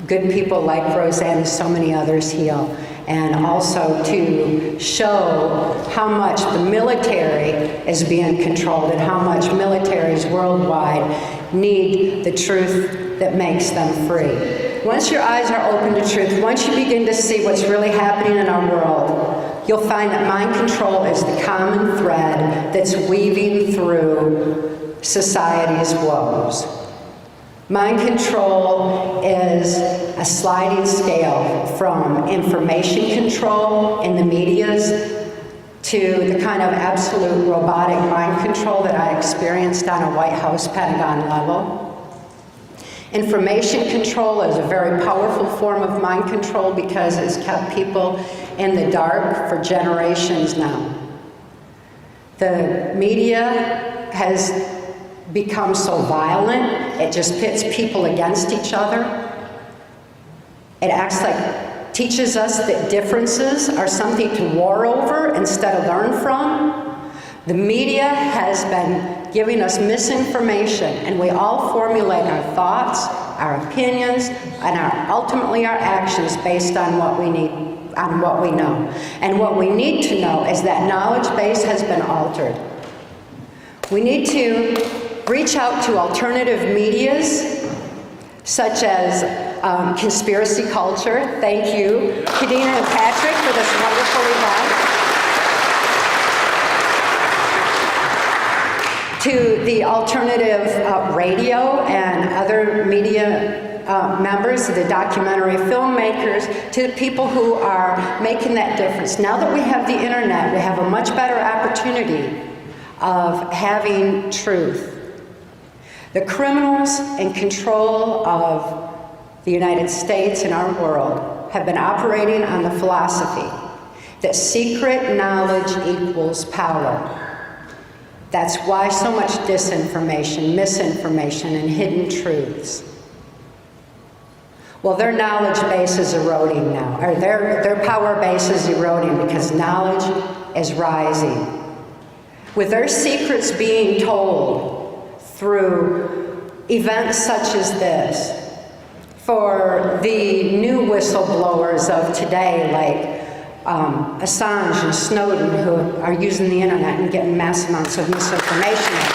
good people like Roseanne and so many others heal, and also to show how much the military is being controlled and how much militaries worldwide need the truth that makes them free. Once your eyes are open to truth, once you begin to see what's really happening in our world, you'll find that mind control is the common thread that's weaving through society's woes. Mind control is a sliding scale from information control in the medias to the kind of absolute robotic mind control that I experienced on a White House Pentagon level. Information control is a very powerful form of mind control because it's kept people in the dark for generations now. The media has become so violent, it just pits people against each other. It acts like, teaches us that differences are something to war over instead of learn from. The media has been giving us misinformation, and we all formulate our thoughts, our opinions, and ultimately our actions based on what we need, on what we know. And what we need to know is that knowledge base has been altered. We need to reach out to alternative medias, such as conspiracy culture. Thank you, Kadena and Patrick, for this wonderful event. To the alternative radio and other media members, the documentary filmmakers, to the people who are making that difference. Now that we have the internet, we have a much better opportunity of having truth. The criminals in control of the United States and our world have been operating on the philosophy that secret knowledge equals power. That's why so much disinformation, misinformation, and hidden truths. Well, their knowledge base is eroding now, or their power base is eroding because knowledge is rising. With their secrets being told through events such as this, for the new whistleblowers of today, like Assange and Snowden, who are using the internet and getting mass amounts of misinformation out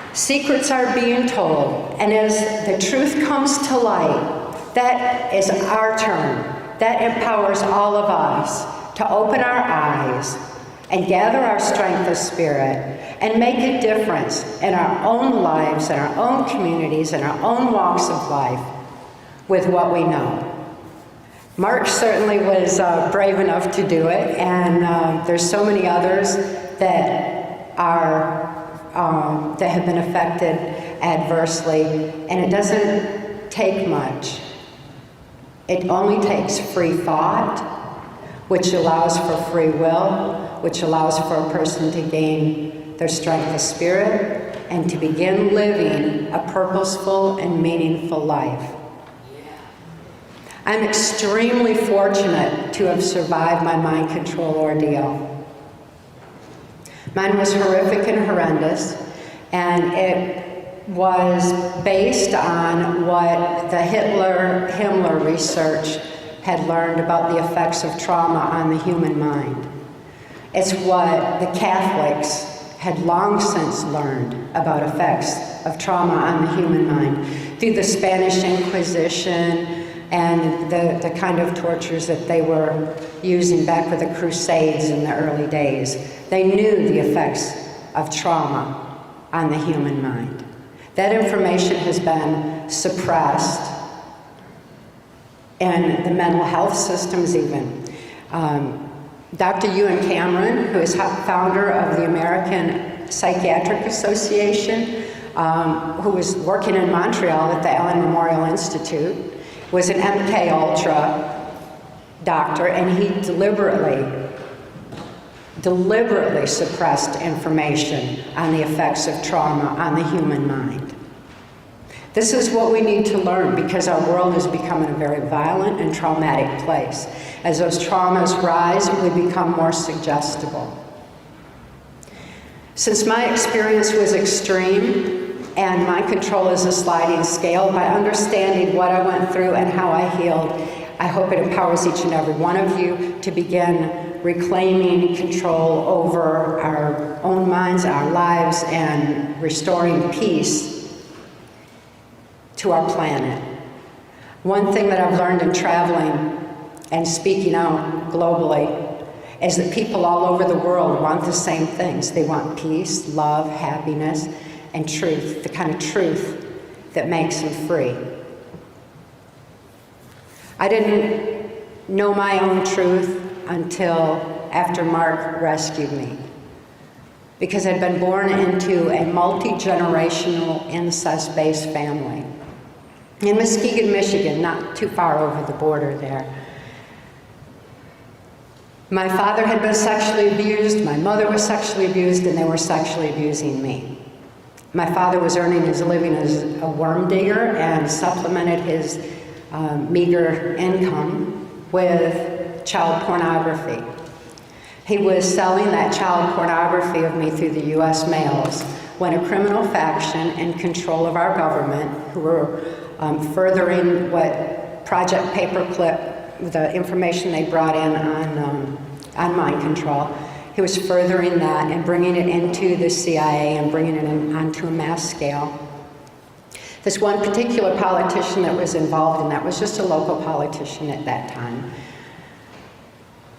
there. Secrets are being told, and as the truth comes to light, that is our turn. That empowers all of us to open our eyes and gather our strength of spirit and make a difference in our own lives, in our own communities, in our own walks of life with what we know. Mark certainly was brave enough to do it, and there's so many others that are that have been affected adversely, and it doesn't take much. It only takes free thought, which allows for free will, which allows for a person to gain their strength of spirit and to begin living a purposeful and meaningful life. I'm extremely fortunate to have survived my mind control ordeal. Mine was horrific and horrendous, and it was based on what the Himmler research had learned about the effects of trauma on the human mind. It's what the Catholics had long since learned about effects of trauma on the human mind through the Spanish Inquisition and the kind of tortures that they were using back with the Crusades in the early days. They knew the effects of trauma on the human mind. That information has been suppressed in the mental health systems even. Dr. Ewan Cameron, who is founder of the American Psychiatric Association, who was working in Montreal at the Allen Memorial Institute, was an MK Ultra doctor, and he deliberately suppressed information on the effects of trauma on the human mind. This is what we need to learn because our world is becoming a very violent and traumatic place. As those traumas rise, we become more suggestible. Since my experience was extreme, and mind control is a sliding scale, by understanding what I went through and how I healed, I hope it empowers each and every one of you to begin reclaiming control over our own minds, our lives, and restoring peace to our planet. One thing that I've learned in traveling and speaking out globally is that people all over the world want the same things. They want peace, love, happiness, and truth, the kind of truth that makes them free. I didn't know my own truth until after Mark rescued me, because I'd been born into a multi-generational incest-based family in Muskegon, Michigan, not too far over the border there. My father had been sexually abused, my mother was sexually abused, and they were sexually abusing me. My father was earning his living as a worm digger and supplemented his meager income with child pornography. He was selling that child pornography of me through the US mails when a criminal faction in control of our government, who were furthering what Project Paperclip, the information they brought in on mind control, he was furthering that and bringing it into the CIA and bringing it onto a mass scale. This one particular politician that was involved in that was just a local politician at that time.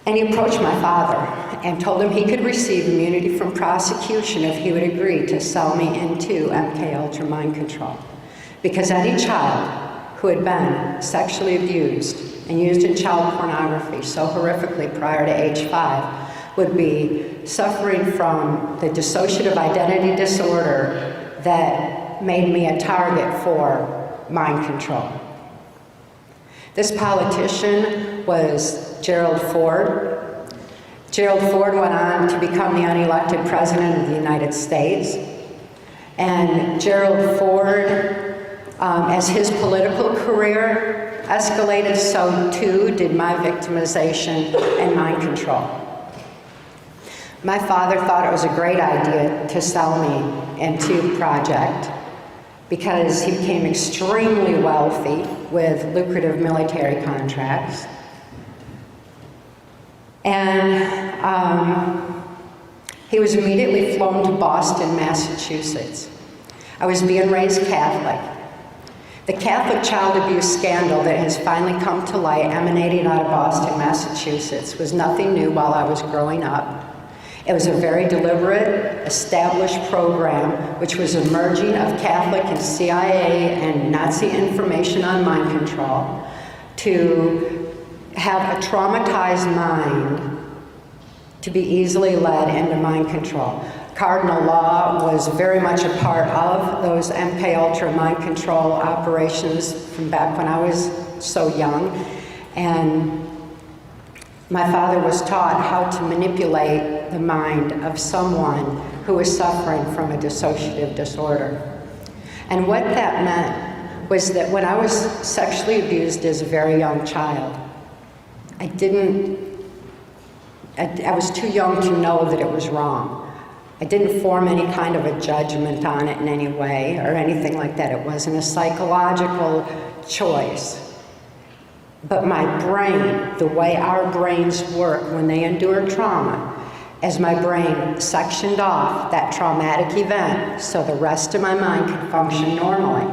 And he approached my father and told him he could receive immunity from prosecution if he would agree to sell me into MK-Ultra mind control. Because any child who had been sexually abused and used in child pornography so horrifically prior to age 5 would be suffering from the dissociative identity disorder that made me a target for mind control. This politician was Gerald Ford. Gerald Ford went on to become the unelected president of the United States. And Gerald Ford, as his political career escalated, so too did my victimization and mind control. My father thought it was a great idea to sell me into Project because he became extremely wealthy with lucrative military contracts. And he was immediately flown to Boston, Massachusetts. I was being raised Catholic. The Catholic child abuse scandal that has finally come to light emanating out of Boston, Massachusetts was nothing new while I was growing up. It was a very deliberate, established program which was a merging of Catholic and CIA and Nazi information on mind control to have a traumatized mind to be easily led into mind control. Cardinal law was very much a part of those MK-Ultra mind control operations from back when I was so young. And my father was taught how to manipulate the mind of someone who was suffering from a dissociative disorder. And what that meant was that when I was sexually abused as a very young child, I was too young to know that it was wrong. I didn't form any kind of a judgment on it in any way or anything like that. It wasn't a psychological choice. But my brain, the way our brains work when they endure trauma, as my brain sectioned off that traumatic event so the rest of my mind could function normally.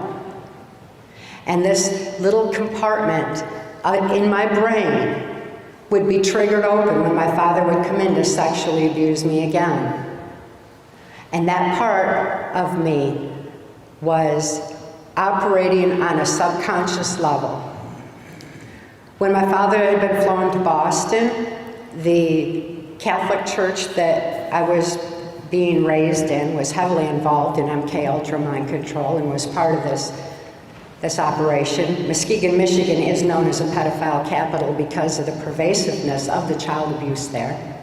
And this little compartment in my brain would be triggered open when my father would come in to sexually abuse me again. And that part of me was operating on a subconscious level. When my father had been flown to Boston, the Catholic church that I was being raised in was heavily involved in MK-Ultra mind control and was part of this operation. Muskegon, Michigan is known as a pedophile capital because of the pervasiveness of the child abuse there.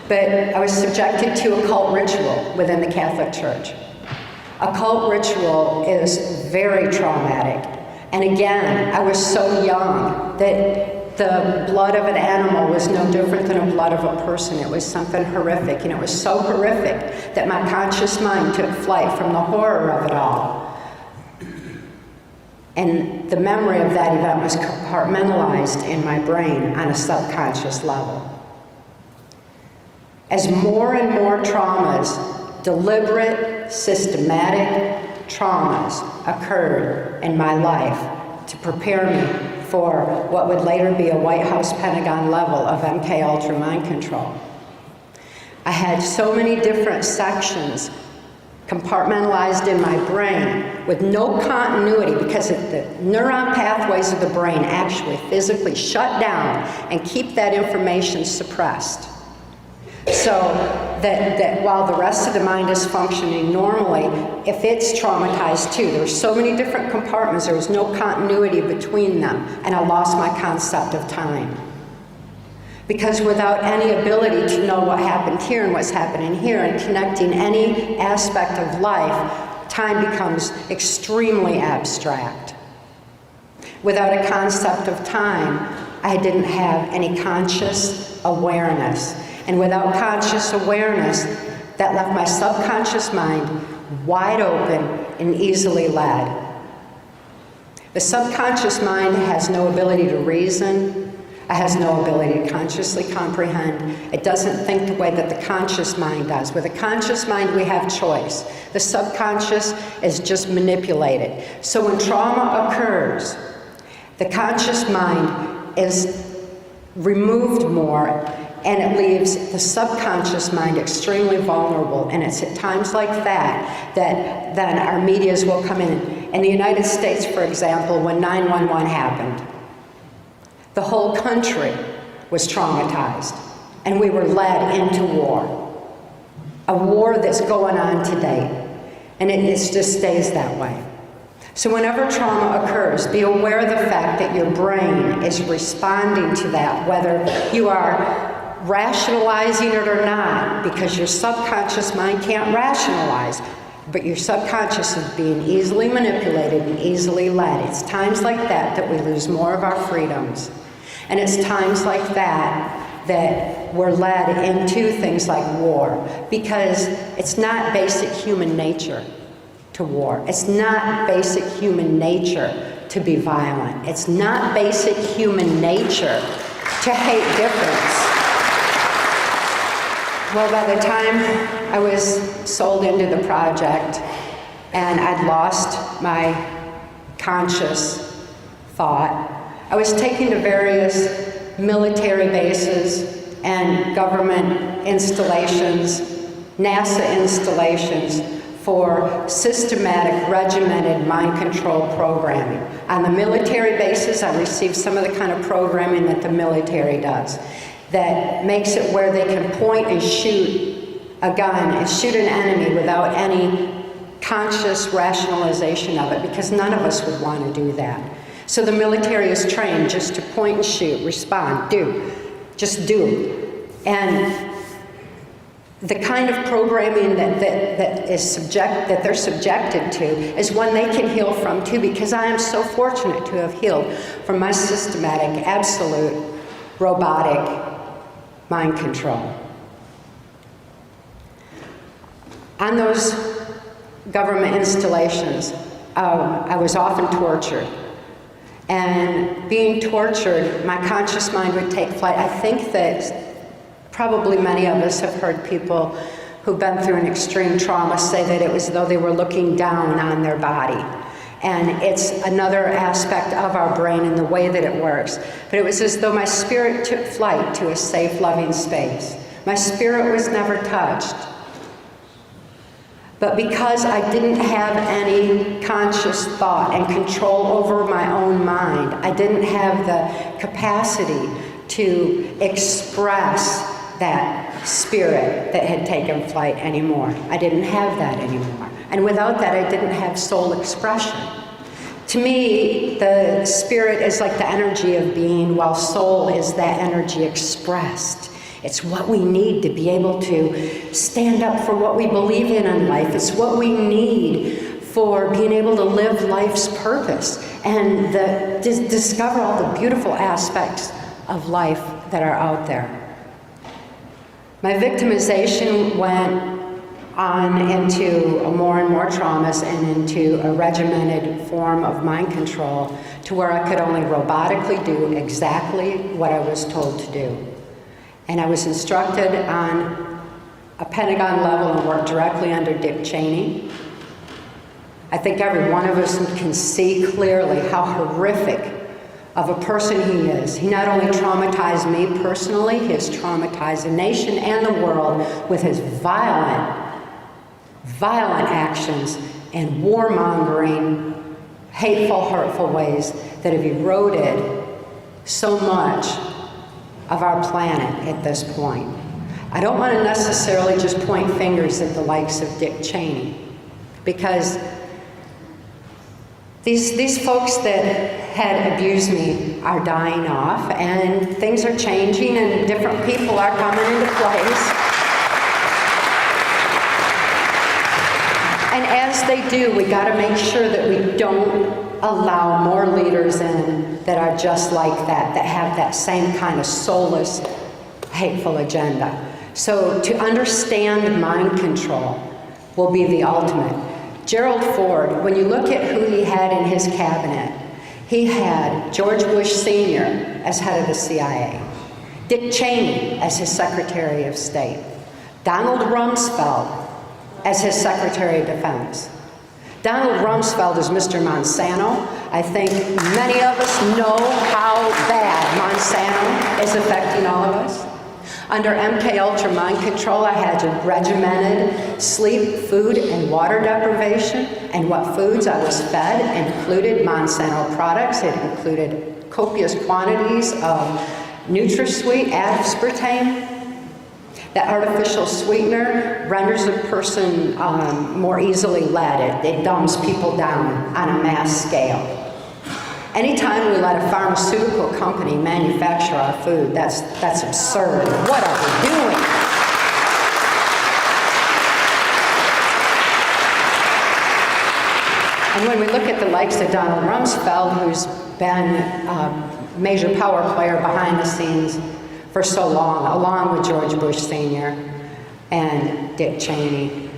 But I was subjected to a cult ritual within the Catholic Church. A cult ritual is very traumatic. And again, I was so young that the blood of an animal was no different than the blood of a person. It was something horrific, and it was so horrific that my conscious mind took flight from the horror of it all. And the memory of that event was compartmentalized in my brain on a subconscious level. As more and more traumas, deliberate, systematic traumas occurred in my life to prepare me for what would later be a White House Pentagon level of MK-Ultra mind control. I had so many different sections compartmentalized in my brain with no continuity because the neuron pathways of the brain actually physically shut down and keep that information suppressed. So that while the rest of the mind is functioning normally, if it's traumatized too, there were so many different compartments, there was no continuity between them, and I lost my concept of time. Because without any ability to know what happened here and what's happening here and connecting any aspect of life, time becomes extremely abstract. Without a concept of time, I didn't have any conscious awareness. And without conscious awareness, that left my subconscious mind wide open and easily led. The subconscious mind has no ability to reason. It has no ability to consciously comprehend. It doesn't think the way that the conscious mind does. With a conscious mind, we have choice. The subconscious is just manipulated. So when trauma occurs, the conscious mind is removed more, and it leaves the subconscious mind extremely vulnerable. And it's at times like that then our medias will come in. In the United States, for example, when 9/11 happened, the whole country was traumatized, and we were led into war. A war that's going on today, and it just stays that way. So whenever trauma occurs, be aware of the fact that your brain is responding to that, whether you are rationalizing it or not, because your subconscious mind can't rationalize, but your subconscious is being easily manipulated and easily led. It's times like that that we lose more of our freedoms. And it's times like that that we're led into things like war, because it's not basic human nature to war. It's not basic human nature to be violent. It's not basic human nature to hate difference. Well, by the time I was sold into the project and I'd lost my conscious thought, I was taken to various military bases and government installations, NASA installations, for systematic, regimented mind control programming. On the military bases, I received some of the kind of programming that the military does, that makes it where they can point and shoot a gun and shoot an enemy without any conscious rationalization of it, because none of us would want to do that. So the military is trained just to point and shoot, respond, do, just do. And the kind of programming that they're subjected to is one they can heal from too, because I am so fortunate to have healed from my systematic, absolute, robotic mind control. On those government installations, I was often tortured. And being tortured, my conscious mind would take flight. I think that probably many of us have heard people who've been through an extreme trauma say that it was as though they were looking down on their body. And it's another aspect of our brain and the way that it works. But it was as though my spirit took flight to a safe, loving space. My spirit was never touched. But because I didn't have any conscious thought and control over my own mind, I didn't have the capacity to express that spirit that had taken flight anymore. I didn't have that anymore. And without that, I didn't have soul expression. To me, the spirit is like the energy of being, while soul is that energy expressed. It's what we need to be able to stand up for what we believe in life. It's what we need for being able to live life's purpose and discover all the beautiful aspects of life that are out there. My victimization went on into more and more traumas and into a regimented form of mind control, to where I could only robotically do exactly what I was told to do. And I was instructed on a Pentagon level and worked directly under Dick Cheney. I think every one of us can see clearly how horrific of a person he is. He not only traumatized me personally, he has traumatized the nation and the world with his violent actions and warmongering, hateful, hurtful ways that have eroded so much of our planet at this point. I don't want to necessarily just point fingers at the likes of Dick Cheney, because these folks that had abused me are dying off, and things are changing, and different people are coming into place. And as they do, we got to make sure that we don't allow more leaders in that are just like that have that same kind of soulless, hateful agenda. So to understand mind control will be the ultimate. Gerald Ford, when you look at who he had in his cabinet, he had George Bush Sr. as head of the CIA, Dick Cheney as his Secretary of State, Donald Rumsfeld as his Secretary of Defense. Donald Rumsfeld is Mr. Monsanto. I think many of us know how bad Monsanto is affecting all of us. Under MK Ultra mind control, I had regimented sleep, food, and water deprivation, and what foods I was fed included Monsanto products. It included copious quantities of NutraSweet, aspartame. That artificial sweetener renders a person more easily led. It dumbs people down on a mass scale. Anytime we let a pharmaceutical company manufacture our food, that's absurd. What are we doing? And when we look at the likes of Donald Rumsfeld, who's been a major power player behind the scenes for so long, along with George Bush Sr. and Dick Cheney,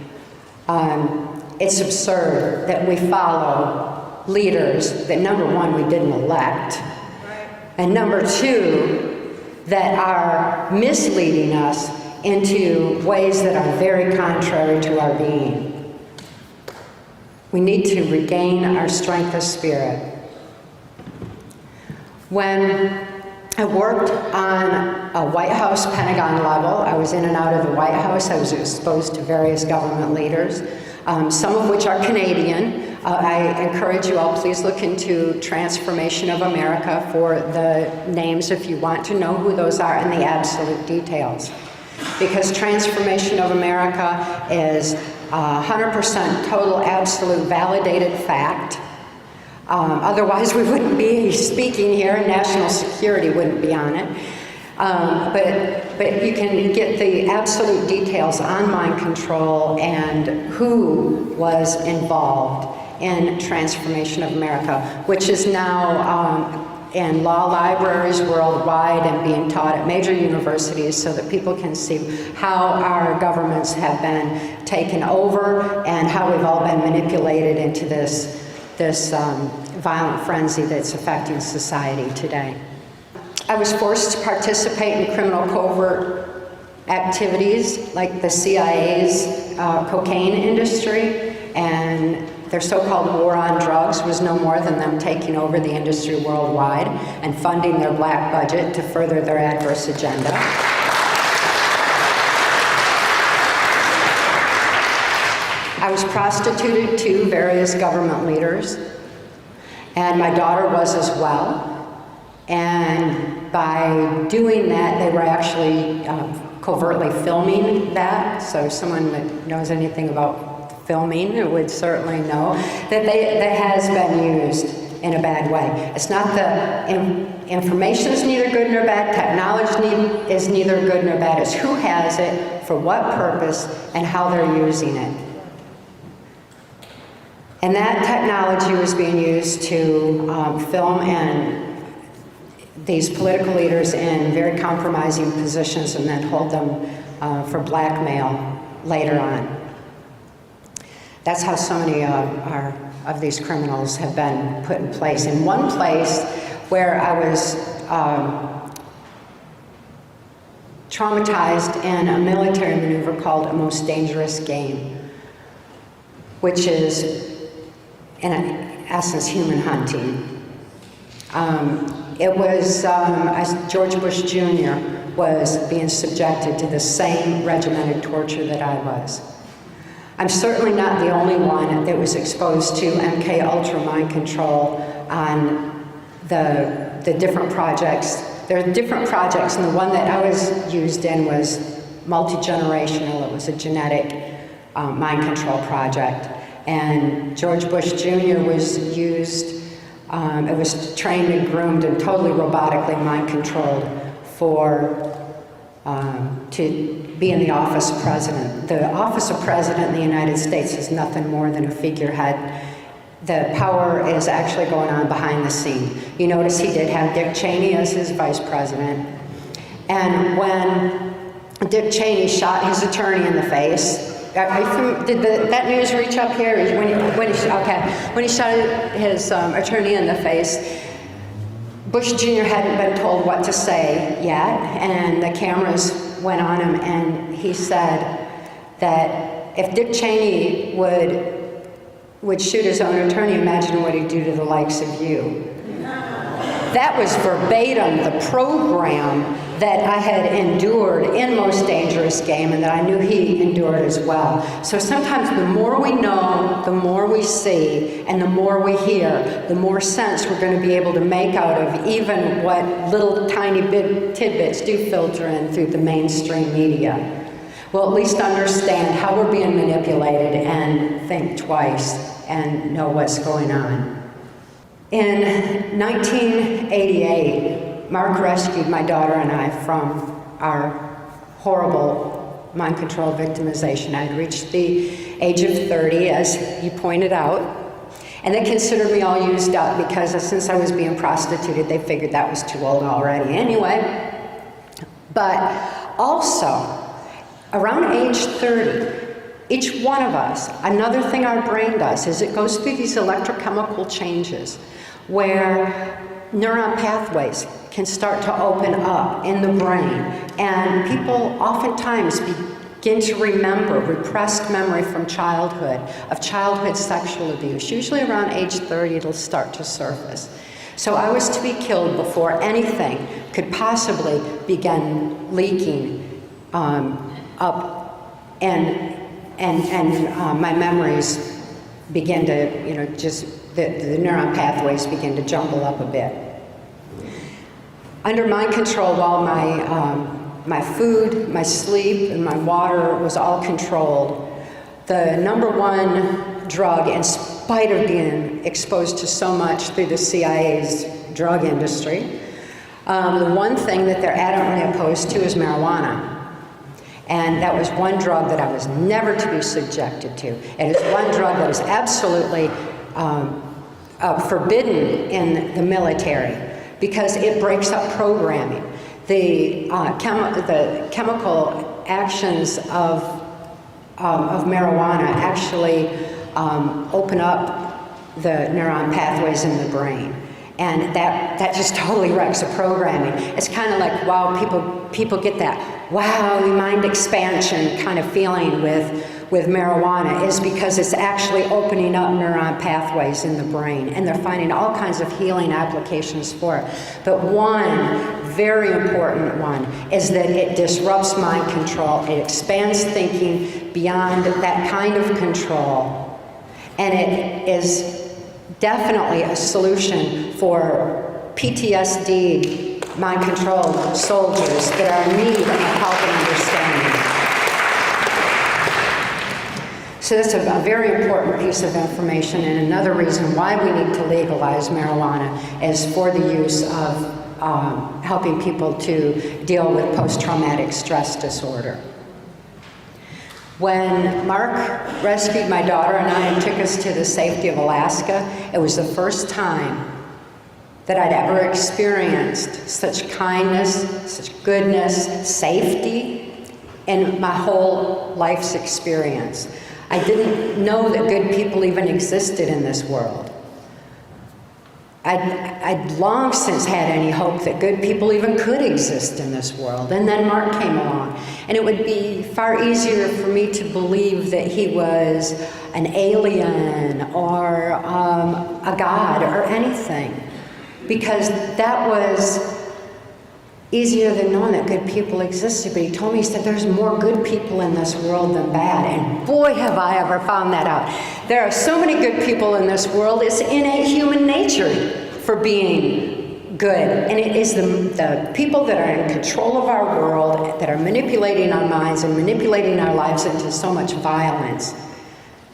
it's absurd that we follow leaders that, number one, we didn't elect, and number two, that are misleading us into ways that are very contrary to our being. We need to regain our strength of spirit. When I worked on a White House Pentagon level, I was in and out of the White House, I was exposed to various government leaders, some of which are Canadian. I encourage you all, please look into Transformation of America for the names if you want to know who those are and the absolute details. Because Transformation of America is 100% total, absolute, validated fact. Otherwise we wouldn't be speaking here and national security wouldn't be on it. But you can get the absolute details on mind control and who was involved in Transformation of America, which is now in law libraries worldwide and being taught at major universities so that people can see how our governments have been taken over and how we've all been manipulated into this violent frenzy that's affecting society today. I was forced to participate in criminal covert activities like the CIA's cocaine industry, and their so-called war on drugs was no more than them taking over the industry worldwide and funding their black budget to further their adverse agenda. I was prostituted to various government leaders, and my daughter was as well. And by doing that, they were actually covertly filming that. So someone that knows anything about filming would certainly know that that has been used in a bad way. It's not the information is neither good nor bad, technology is neither good nor bad. It's who has it, for what purpose, and how they're using it. And that technology was being used to film and these political leaders in very compromising positions and then hold them for blackmail later on. That's how so many of these criminals have been put in place. In one place where I was traumatized in a military maneuver called A Most Dangerous Game, which is, in essence, human hunting. It was, as George Bush Jr. was being subjected to the same regimented torture that I was. I'm certainly not the only one that was exposed to MK Ultra mind control on the different projects. There are different projects, and the one that I was used in was multi-generational. It was a genetic mind control project. And George Bush Jr. was used, it was trained and groomed and totally robotically mind controlled to be in the office of president. The office of president in the United States is nothing more than a figurehead the power is actually going on behind the scene. You notice he did have Dick Cheney as his vice president. And when Dick Cheney shot his attorney in the face, did that news reach up here? When he shot his attorney in the face, Bush Jr. hadn't been told what to say yet, and the cameras went on him, and he said that if Dick Cheney would shoot his own attorney, imagine what he'd do to the likes of you. That was verbatim the program that I had endured in Most Dangerous Game, and that I knew he endured as well. So sometimes the more we know, the more we see, and the more we hear, the more sense we're going to be able to make out of even what little tiny bit tidbits do filter in through the mainstream media. We'll at least understand how we're being manipulated and think twice and know what's going on. In 1988, Mark rescued my daughter and I from our horrible mind control victimization. I had reached the age of 30, as you pointed out, and they considered me all used up because since I was being prostituted, they figured that was too old already anyway. But also, around age 30, each one of us, another thing our brain does is it goes through these electrochemical changes where neuron pathways can start to open up in the brain, and people oftentimes begin to remember repressed memory from childhood, of childhood sexual abuse. Usually around age 30 it'll start to surface. So I was to be killed before anything could possibly begin leaking up, and my memories begin to, the neuron pathways begin to jumble up a bit. Under mind control, while my food, my sleep, and my water was all controlled, the number one drug, in spite of being exposed to so much through the CIA's drug industry, the one thing that they're adamantly opposed to is marijuana. And that was one drug that I was never to be subjected to. It is one drug that is absolutely forbidden in the military because it breaks up programming. The chemical actions of marijuana actually open up the neuron pathways in the brain. And that just totally wrecks the programming. It's kind of like, wow, people get that, wow, mind expansion kind of feeling with marijuana, is because it's actually opening up neuron pathways in the brain, and they're finding all kinds of healing applications for it. But one very important one is that it disrupts mind control. It expands thinking beyond that kind of control, and it is definitely a solution for PTSD, mind-controlled soldiers that are in need of help and understanding. So that's a very important piece of information, and another reason why we need to legalize marijuana is for the use of helping people to deal with post-traumatic stress disorder. When Mark rescued my daughter and I and took us to the safety of Alaska, it was the first time that I'd ever experienced such kindness, such goodness, safety in my whole life's experience. I didn't know that good people even existed in this world. I'd long since had any hope that good people even could exist in this world. And then Mark came along. And it would be far easier for me to believe that he was an alien or a god or anything, because that was easier than knowing that good people existed. But he told me, he said, there's more good people in this world than bad. And boy, have I ever found that out. There are so many good people in this world. It's innate human nature for being good. And it is the people that are in control of our world, that are manipulating our minds and manipulating our lives into so much violence,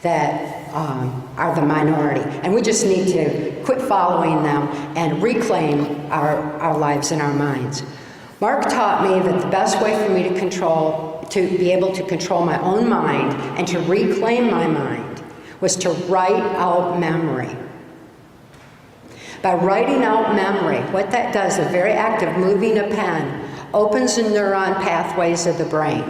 that are the minority. And we just need to quit following them and reclaim our lives and our minds. Mark taught me that the best way for me to be able to control my own mind and to reclaim my mind was to write out memory. By writing out memory, what that does, a very active moving a pen, opens the neuron pathways of the brain.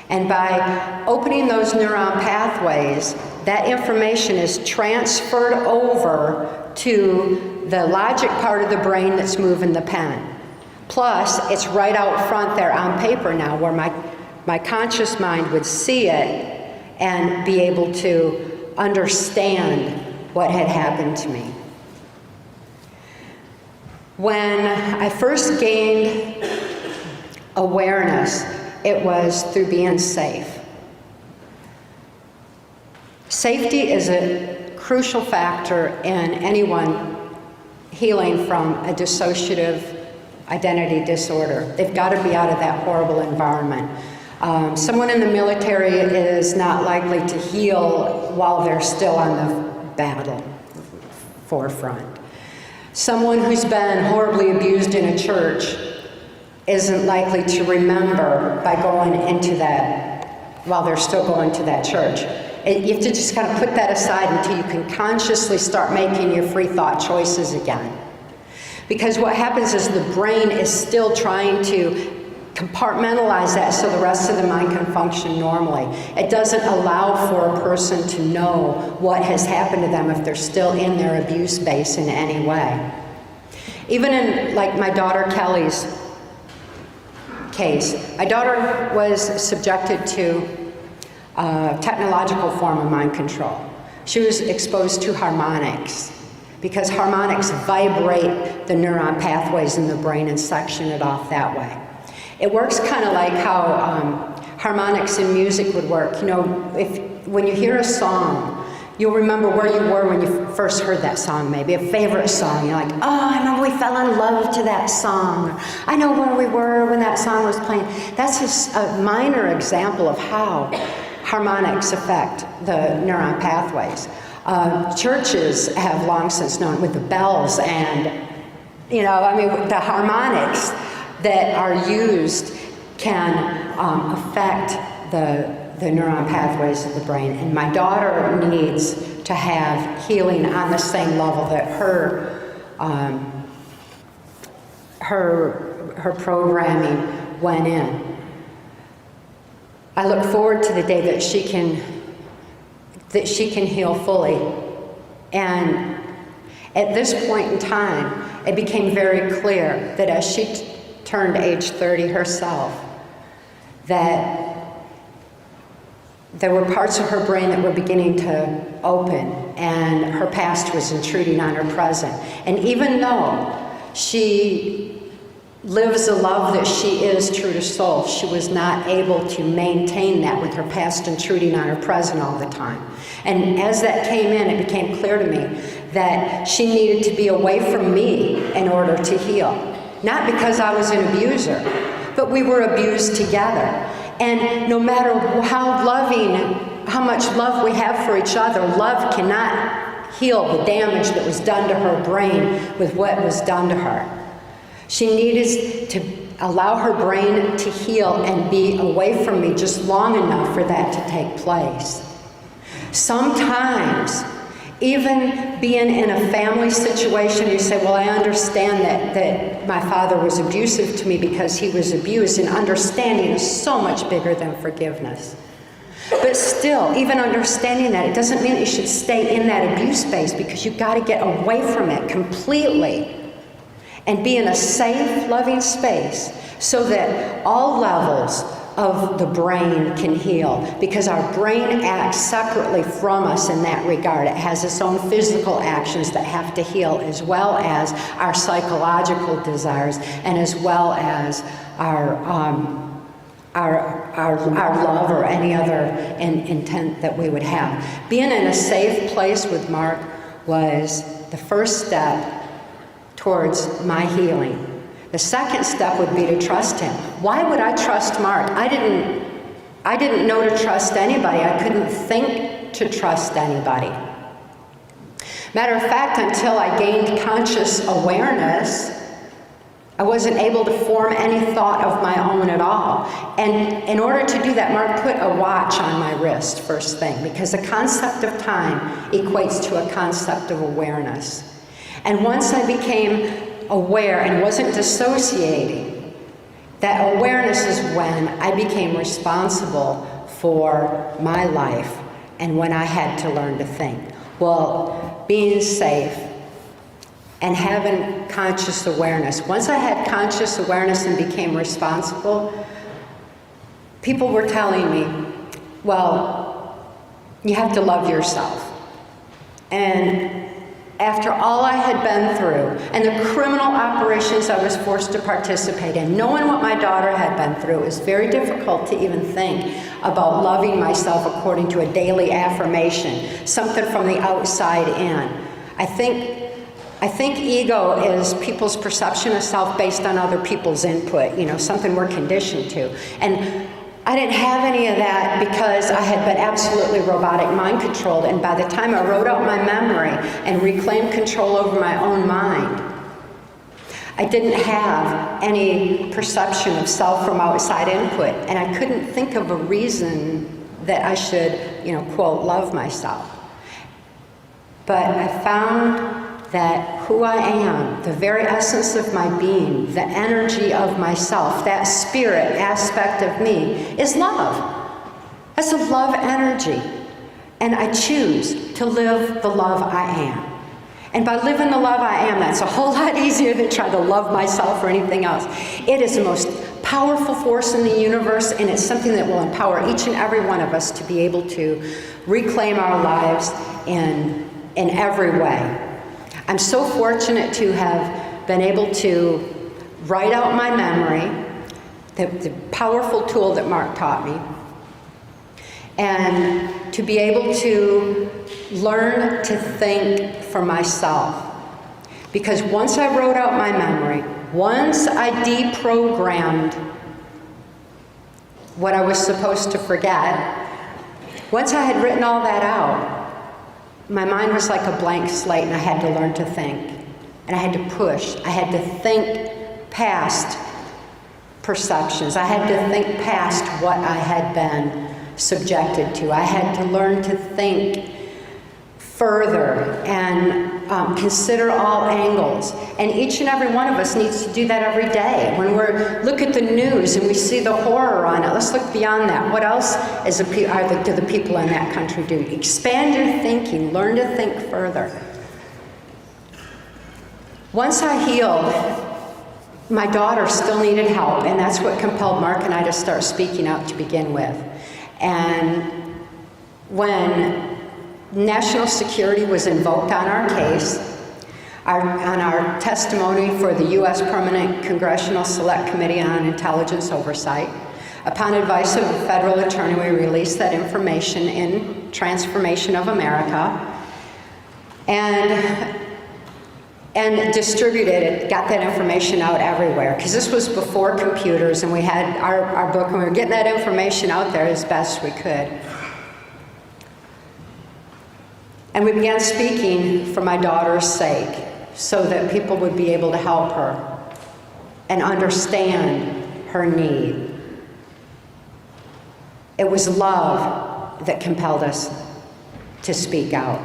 And by opening those neuron pathways, that information is transferred over to the logic part of the brain that's moving the pen. Plus, it's right out front there on paper now, where my conscious mind would see it and be able to understand what had happened to me. When I first gained awareness, it was through being safe. Safety is a crucial factor in anyone healing from a dissociative identity disorder. They've got to be out of that horrible environment. Someone in the military is not likely to heal while they're still on the battle forefront. Someone who's been horribly abused in a church isn't likely to remember by going into that, while they're still going to that church. You have to just kind of put that aside until you can consciously start making your free thought choices again. Because what happens is the brain is still trying to compartmentalize that so the rest of the mind can function normally. It doesn't allow for a person to know what has happened to them if they're still in their abuse base in any way. Even in, like, my daughter Kelly's case, my daughter was subjected to a technological form of mind control. She was exposed to harmonics, because harmonics vibrate the neuron pathways in the brain and section it off that way. It works kind of like how harmonics in music would work. You know, when you hear a song, you'll remember where you were when you first heard that song, maybe a favorite song. You're like, oh, I remember we fell in love to that song. I know where we were when that song was playing. That's just a minor example of how harmonics affect the neuron pathways. Churches have long since known with the bells and, you know, I mean, the harmonics that are used can affect the neuron pathways of the brain. And my daughter needs to have healing on the same level that her programming went in. I look forward to the day that she can heal fully. And at this point in time, it became very clear that as she turned age 30 herself, that there were parts of her brain that were beginning to open, and her past was intruding on her present. And even though she lives a love that she is true to soul, she was not able to maintain that with her past intruding on her present all the time. And as that came in, it became clear to me that she needed to be away from me in order to heal. Not because I was an abuser, but we were abused together. And no matter how loving, how much love we have for each other, love cannot heal the damage that was done to her brain with what was done to her. She needed to allow her brain to heal and be away from me just long enough for that to take place. Sometimes, even being in a family situation, you say, well, I understand that my father was abusive to me because he was abused, and understanding is so much bigger than forgiveness. But still, even understanding that, it doesn't mean that you should stay in that abuse space, because you've got to get away from it completely and be in a safe, loving space so that all levels of the brain can heal, because our brain acts separately from us in that regard. It has its own physical actions that have to heal, as well as our psychological desires, and as well as our love or any other intent that we would have. Being in a safe place with Mark was the first step towards my healing. The second step would be to trust him. Why would I trust Mark? I didn't know to trust anybody. I couldn't think to trust anybody. Matter of fact, until I gained conscious awareness, I wasn't able to form any thought of my own at all. And in order to do that, Mark put a watch on my wrist first thing, because the concept of time equates to a concept of awareness. And once I became aware and wasn't dissociating, that awareness is when I became responsible for my life and when I had to learn to think. Well, being safe and having conscious awareness. Once I had conscious awareness and became responsible, people were telling me, well, you have to love yourself. And after all I had been through, and the criminal operations I was forced to participate in, knowing what my daughter had been through, it was very difficult to even think about loving myself according to a daily affirmation, something from the outside in. I think ego is people's perception of self based on other people's input, something we're conditioned to. And I didn't have any of that because I had been absolutely robotic mind controlled. And by the time I wrote out my memory and reclaimed control over my own mind, I didn't have any perception of self from outside input. And I couldn't think of a reason that I should, quote, love myself. But I found that who I am, the very essence of my being, the energy of myself, that spirit aspect of me is love. That's a love energy. And I choose to live the love I am. And by living the love I am, that's a whole lot easier than trying to love myself or anything else. It is the most powerful force in the universe, and it's something that will empower each and every one of us to be able to reclaim our lives in every way. I'm so fortunate to have been able to write out my memory, the powerful tool that Mark taught me, and to be able to learn to think for myself. Because once I wrote out my memory, once I deprogrammed what I was supposed to forget, once I had written all that out, my mind was like a blank slate, and I had to learn to think. And I had to push. I had to think past perceptions. I had to think past what I had been subjected to. I had to learn to think further and consider all angles. And each and every one of us needs to do that every day. When we look at the news and we see the horror on it, let's look beyond that. What else do the people in that country do? Expand your thinking, learn to think further. Once I healed, my daughter still needed help, and that's what compelled Mark and I to start speaking out to begin with. And when national security was invoked on our case, on our testimony for the U.S. Permanent Congressional Select Committee on Intelligence Oversight, upon advice of the federal attorney, we released that information in Transformation of America and distributed it, got that information out everywhere. Because this was before computers, and we had our book, and we were getting that information out there as best we could. And we began speaking for my daughter's sake, so that people would be able to help her and understand her need. It was love that compelled us to speak out.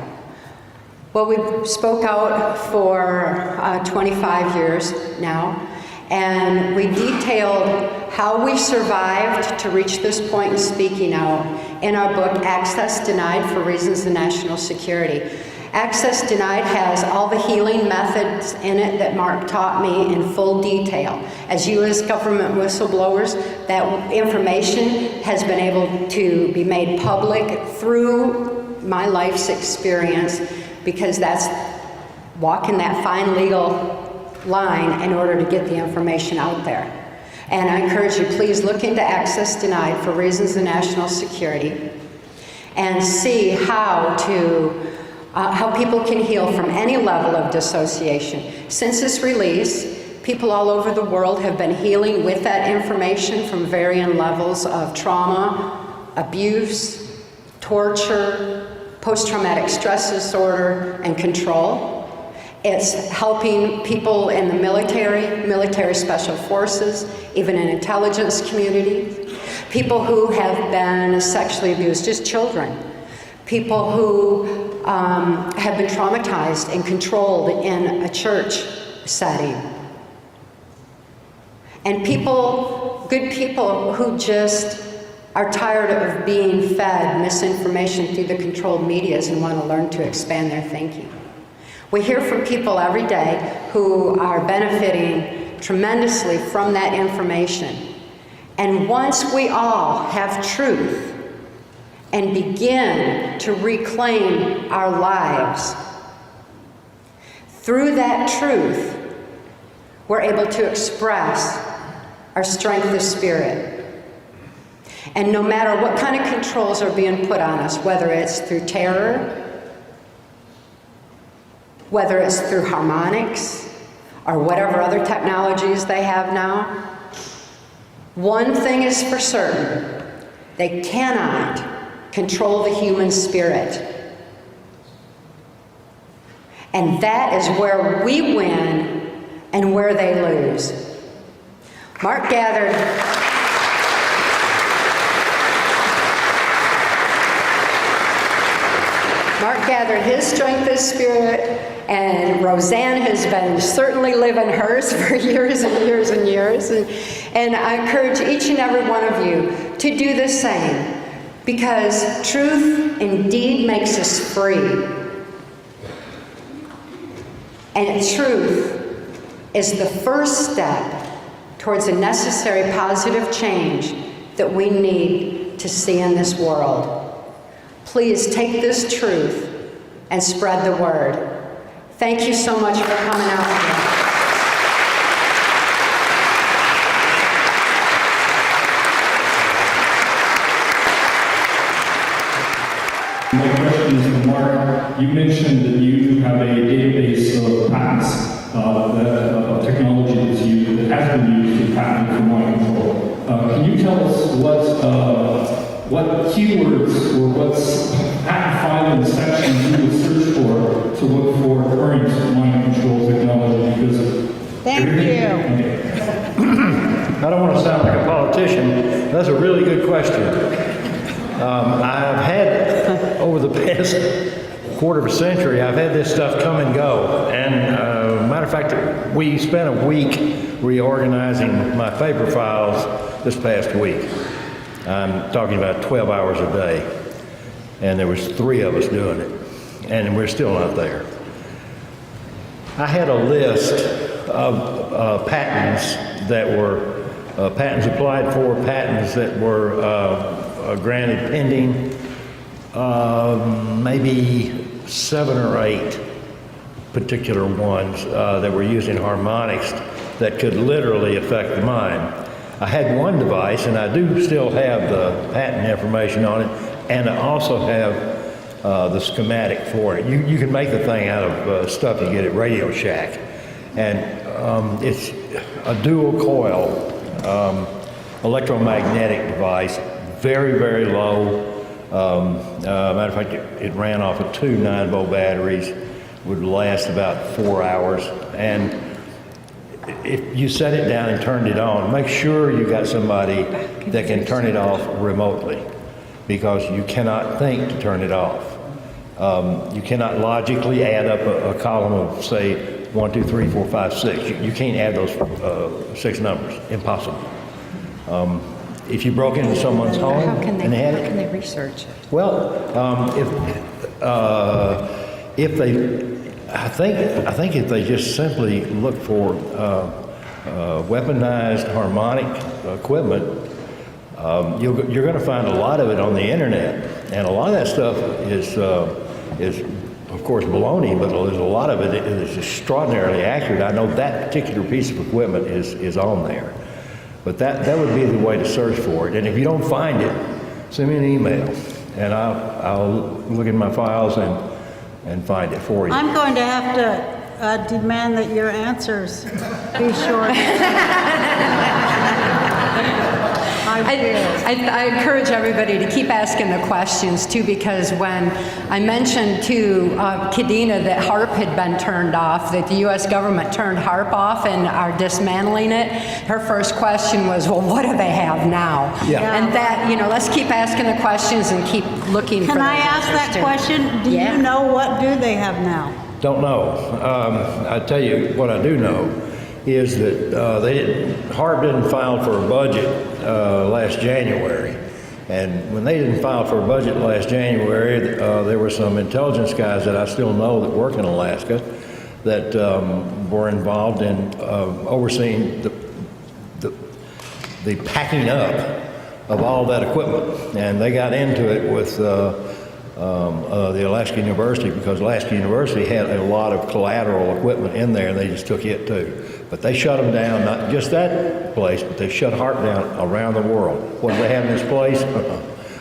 Well, we spoke out for 25 years now, and we detailed how we survived to reach this point in speaking out in our book, Access Denied for Reasons of National Security. Access Denied has all the healing methods in it that Mark taught me in full detail. As you as government whistleblowers, that information has been able to be made public through my life's experience, because that's walking that fine legal line in order to get the information out there. And I encourage you, please look into Access Denied for Reasons of National Security and see how people can heal from any level of dissociation. Since its release, people all over the world have been healing with that information from varying levels of trauma, abuse, torture, post-traumatic stress disorder, and control. It's helping people in the military special forces, even in intelligence communities, people who have been sexually abused, just children, people who have been traumatized and controlled in a church setting, and people, good people who just are tired of being fed misinformation through the controlled medias and want to learn to expand their thinking. We hear from people every day who are benefiting tremendously from that information. And once we all have truth and begin to reclaim our lives, through that truth, we're able to express our strength of spirit. And no matter what kind of controls are being put on us, whether it's through terror, whether it's through harmonics, or whatever other technologies they have now, one thing is for certain: they cannot control the human spirit. And that is where we win and where they lose. Mark gathered his strength of spirit, and Roseanne has been certainly living hers for years and years and years. And I encourage each and every one of you to do the same, because truth indeed makes us free. And truth is the first step towards a necessary positive change that we need to see in this world. Please take this truth and spread the word. Thank you so much for coming out today. My question is for Mark. You mentioned that you have a database of patents, of technology that's used, that has been used to patent for mind control. Can you tell us what keywords or what's patent file and sections you would search for to look for current mind control technology? Because Thank you. I don't want to sound like a politician. That's a really good question. I've had, over the past quarter of a century, I've had this stuff come and go. And matter of fact, we spent a week reorganizing my paper files this past week. I'm talking about 12 hours a day. And there was 3 of us doing it. And we're still not there. I had a list of patents that were patents applied for, patents that were granted pending, maybe 7 or 8 particular ones that were using harmonics that could literally affect the mind. I had one device, and I do still have the patent information on it, and I also have the schematic for it. You can make the thing out of stuff you get at Radio Shack, and it's a dual coil electromagnetic device, very, very low. Matter of fact, it ran off of 2 9-volt batteries, would last about 4 hours. And if you set it down and turned it on, make sure you got somebody that can turn it off remotely, because you cannot think to turn it off. You cannot logically add up a column of, say, 1, 2, 3, 4, 5, 6. You can't add those 6 numbers. Impossible. If you broke into someone's home and they had it, how can they research it? well, if they, I think if they just simply look for weaponized harmonic equipment, you're going to find a lot of it on the internet, and a lot of that stuff is of course baloney, but there's a lot of it is extraordinarily accurate. I know that particular piece of equipment is on there. But that would be the way to search for it. And if you don't find it, send me an email, and I'll look in my files and find it for you. I'm going to have to demand that your answers be short. I encourage everybody to keep asking the questions too, because when I mentioned to Kadena that HARP had been turned off, that the U.S. government turned HARP off and are dismantling it, her first question was, well, what do they have now? Yeah. And that, let's keep asking the questions and keep looking for Can the I ask that answers, too. question? Do Yeah. you know what do they have now? Don't know. I tell you what I do know is that HARP didn't file for a budget last January. And when they didn't file for a budget last January, there were some intelligence guys that I still know that work in Alaska that were involved in overseeing the packing up of all that equipment. And they got into it with the Alaska University, because Alaska University had a lot of collateral equipment in there, and they just took it too. But they shut them down, not just that place, but they shut HARP down around the world. What do they have in this place?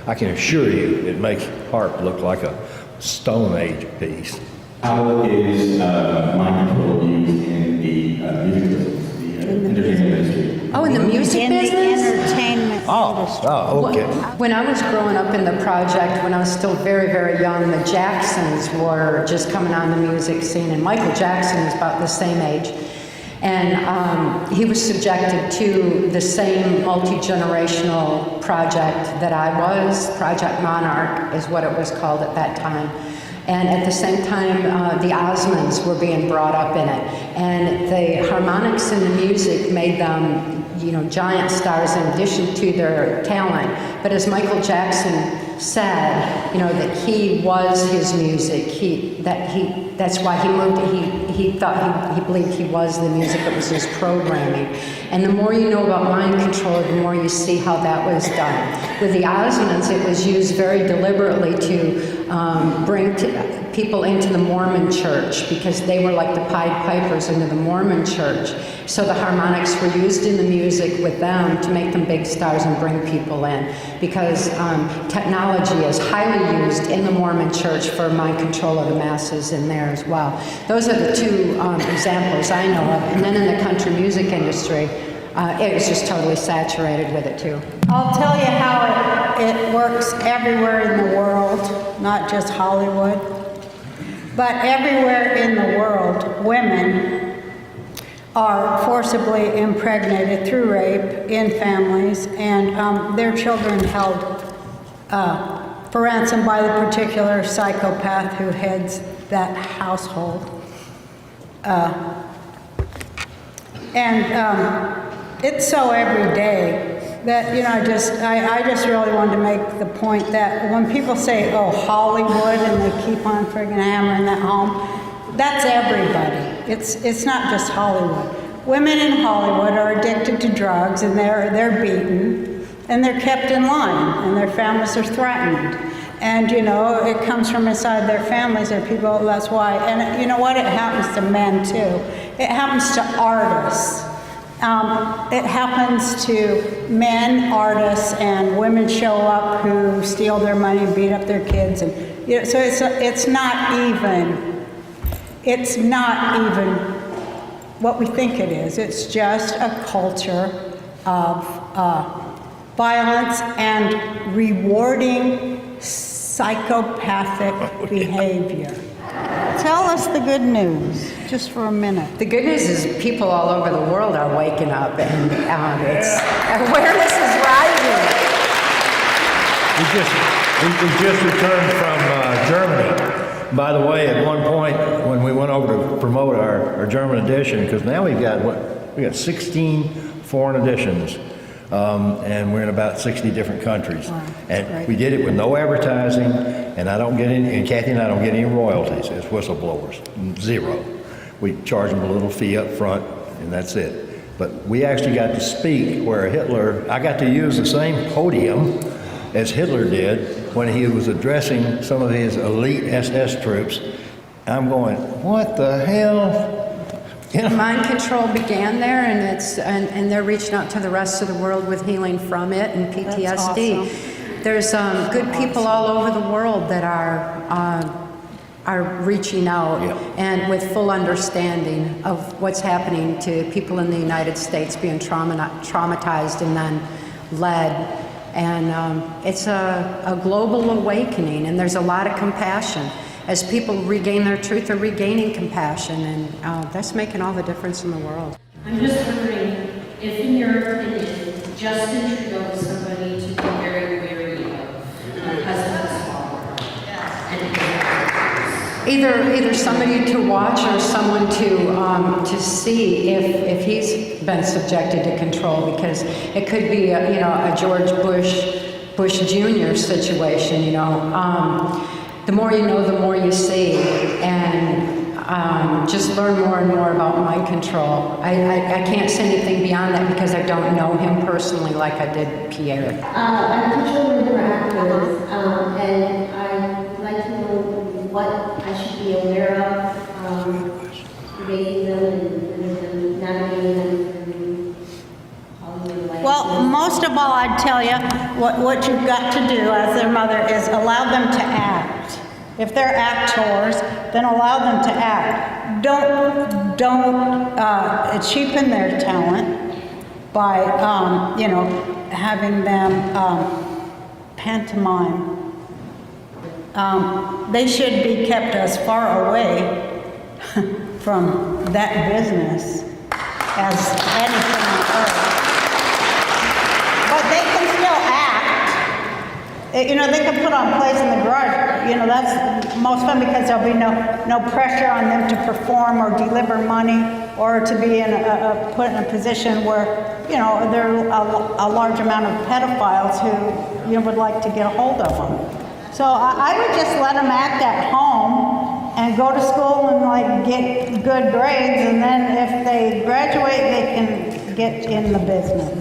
I can assure you it makes HARP look like a Stone Age piece. How is mind control used in the music business, the entertainment industry? Oh, in the music In business? the entertainment industry. Oh, okay. When I was growing up in the project, when I was still very, very young, the Jacksons were just coming on the music scene, and Michael Jackson was about the same age. And he was subjected to the same multi-generational project that I was. Project Monarca is what it was called at that time. And at the same time, the Osmonds were being brought up in it. And the harmonics in the music made them, giant stars in addition to their talent. But as Michael Jackson said, that he was his music. That's why he moved. He thought he believed he was the music. It was his programming. And the more you know about mind control, the more you see how that was done. With the Osmonds, it was used very deliberately to bring people into the Mormon church, because they were like the Pied Pipers into the Mormon church. So the harmonics were used in the music with them to make them big stars and bring people in, because technology is highly used in the Mormon church for mind control of the masses in there as well. Those are the two examples I know of. And then in the country music industry, it was just totally saturated with it too. I'll tell you how it works everywhere in the world, not just Hollywood, but everywhere in the world, women are forcibly impregnated through rape in families, and their children held for ransom by the particular psychopath who heads that household. It's so every day that, I just really wanted to make the point that when people say, oh, Hollywood, and they keep on friggin' hammering that home, that's everybody. It's not just Hollywood. Women in Hollywood are addicted to drugs, and they're beaten, and they're kept in line, and their families are threatened. And, it comes from inside their families. There are people, that's why. And you know what? It happens to men, too. It happens to artists. It happens to men, artists, and women show up who steal their money and beat up their kids. And, so it's not even what we think it is. It's just a culture of violence and rewarding psychopathic behavior. Tell us the good news, just for a minute. The good news is people all over the world are waking up, and awareness is rising. We just returned from Germany. By the way, at one point when we went over to promote our German edition, because now we got 16 foreign editions, and we're in about 60 different countries. Wow, and great. we did it with no advertising, and Cathy and I don't get any royalties as whistleblowers, zero. We charge them a little fee up front, and that's it. But we actually got to speak where I got to use the same podium as Hitler did when he was addressing some of his elite SS troops. I'm going, what the hell? Mind control began there, and they're reaching out to the rest of the world with healing from it and PTSD. That's awesome. There's good people all over the world that are are reaching out and with full understanding of what's happening to people in the United States being traumatized and then led. And it's a global awakening, and there's a lot of compassion. As people regain their truth, they're regaining compassion, and that's making all the difference in the world. I'm just wondering if, in your opinion, Justin Trudeau is somebody to be very wary of because of his father. Either somebody to watch or someone to see if he's been subjected to control, because it could be a George Bush Jr. situation. The more you know, the more you see, and just learn more and more about mind control. I can't say anything beyond that because I don't know him personally like I did Pierre. I have children who are actors, and I'd like to know what I should be aware of, raising them and navigating them through Hollywood life. Well, most of all, I'd tell you what you've got to do as their mother is allow them to act. If they're actors, then allow them to act. Don't cheapen their talent by having them pantomime. They should be kept as far away from that business as anything on earth. But they can still act. They can put on plays in the garage. That's most fun because there'll be no pressure on them to perform or deliver money or to be put in a position where, there are a large amount of pedophiles who, would like to get a hold of them. So I would just let them act at home and go to school and get good grades, and then if they graduate, they can get in the business.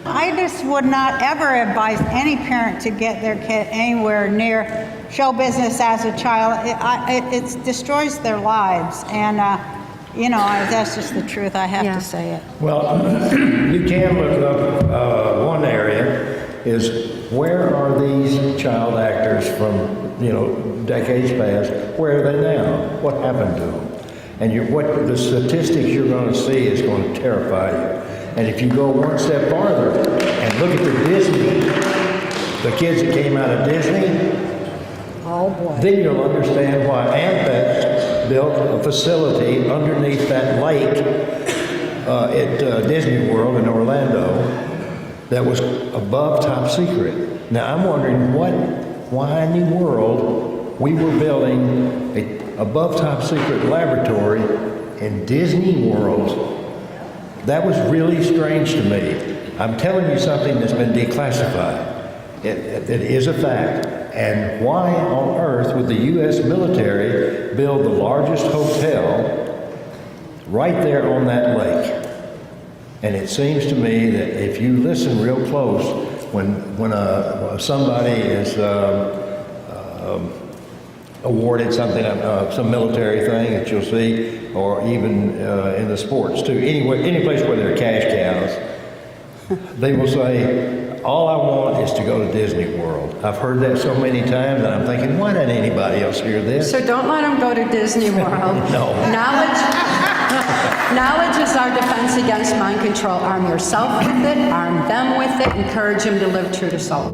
I just would not ever advise any parent to get their kid anywhere near show business as a child. It destroys their lives, and that's just the truth. I have to say it. Well, you can look up one area is where are these child actors from decades past? Where are they now? What happened to them? And what the statistics you're going to see is going to terrify you. And if you go one step farther and look at the kids that came out of Disney, Oh boy. then you'll understand why AMPEX built a facility underneath that lake at Disney World in Orlando that was above top secret. Now I'm wondering why in the world we were building a above top secret laboratory in Disney World. That was really strange to me. I'm telling you something that's been declassified. It is a fact. And why on earth would the U.S. military build the largest hotel right there on that lake? And it seems to me that if you listen real close, when somebody is awarded something, some military thing that you'll see, or even in the sports too, any place where there are cash cows, they will say, all I want is to go to Disney World. I've heard that so many times, and I'm thinking, why didn't anybody else hear this? So don't let them go to Disney World. No. Knowledge is our defense against mind control. Arm yourself with it, arm them with it, encourage them to live true to soul.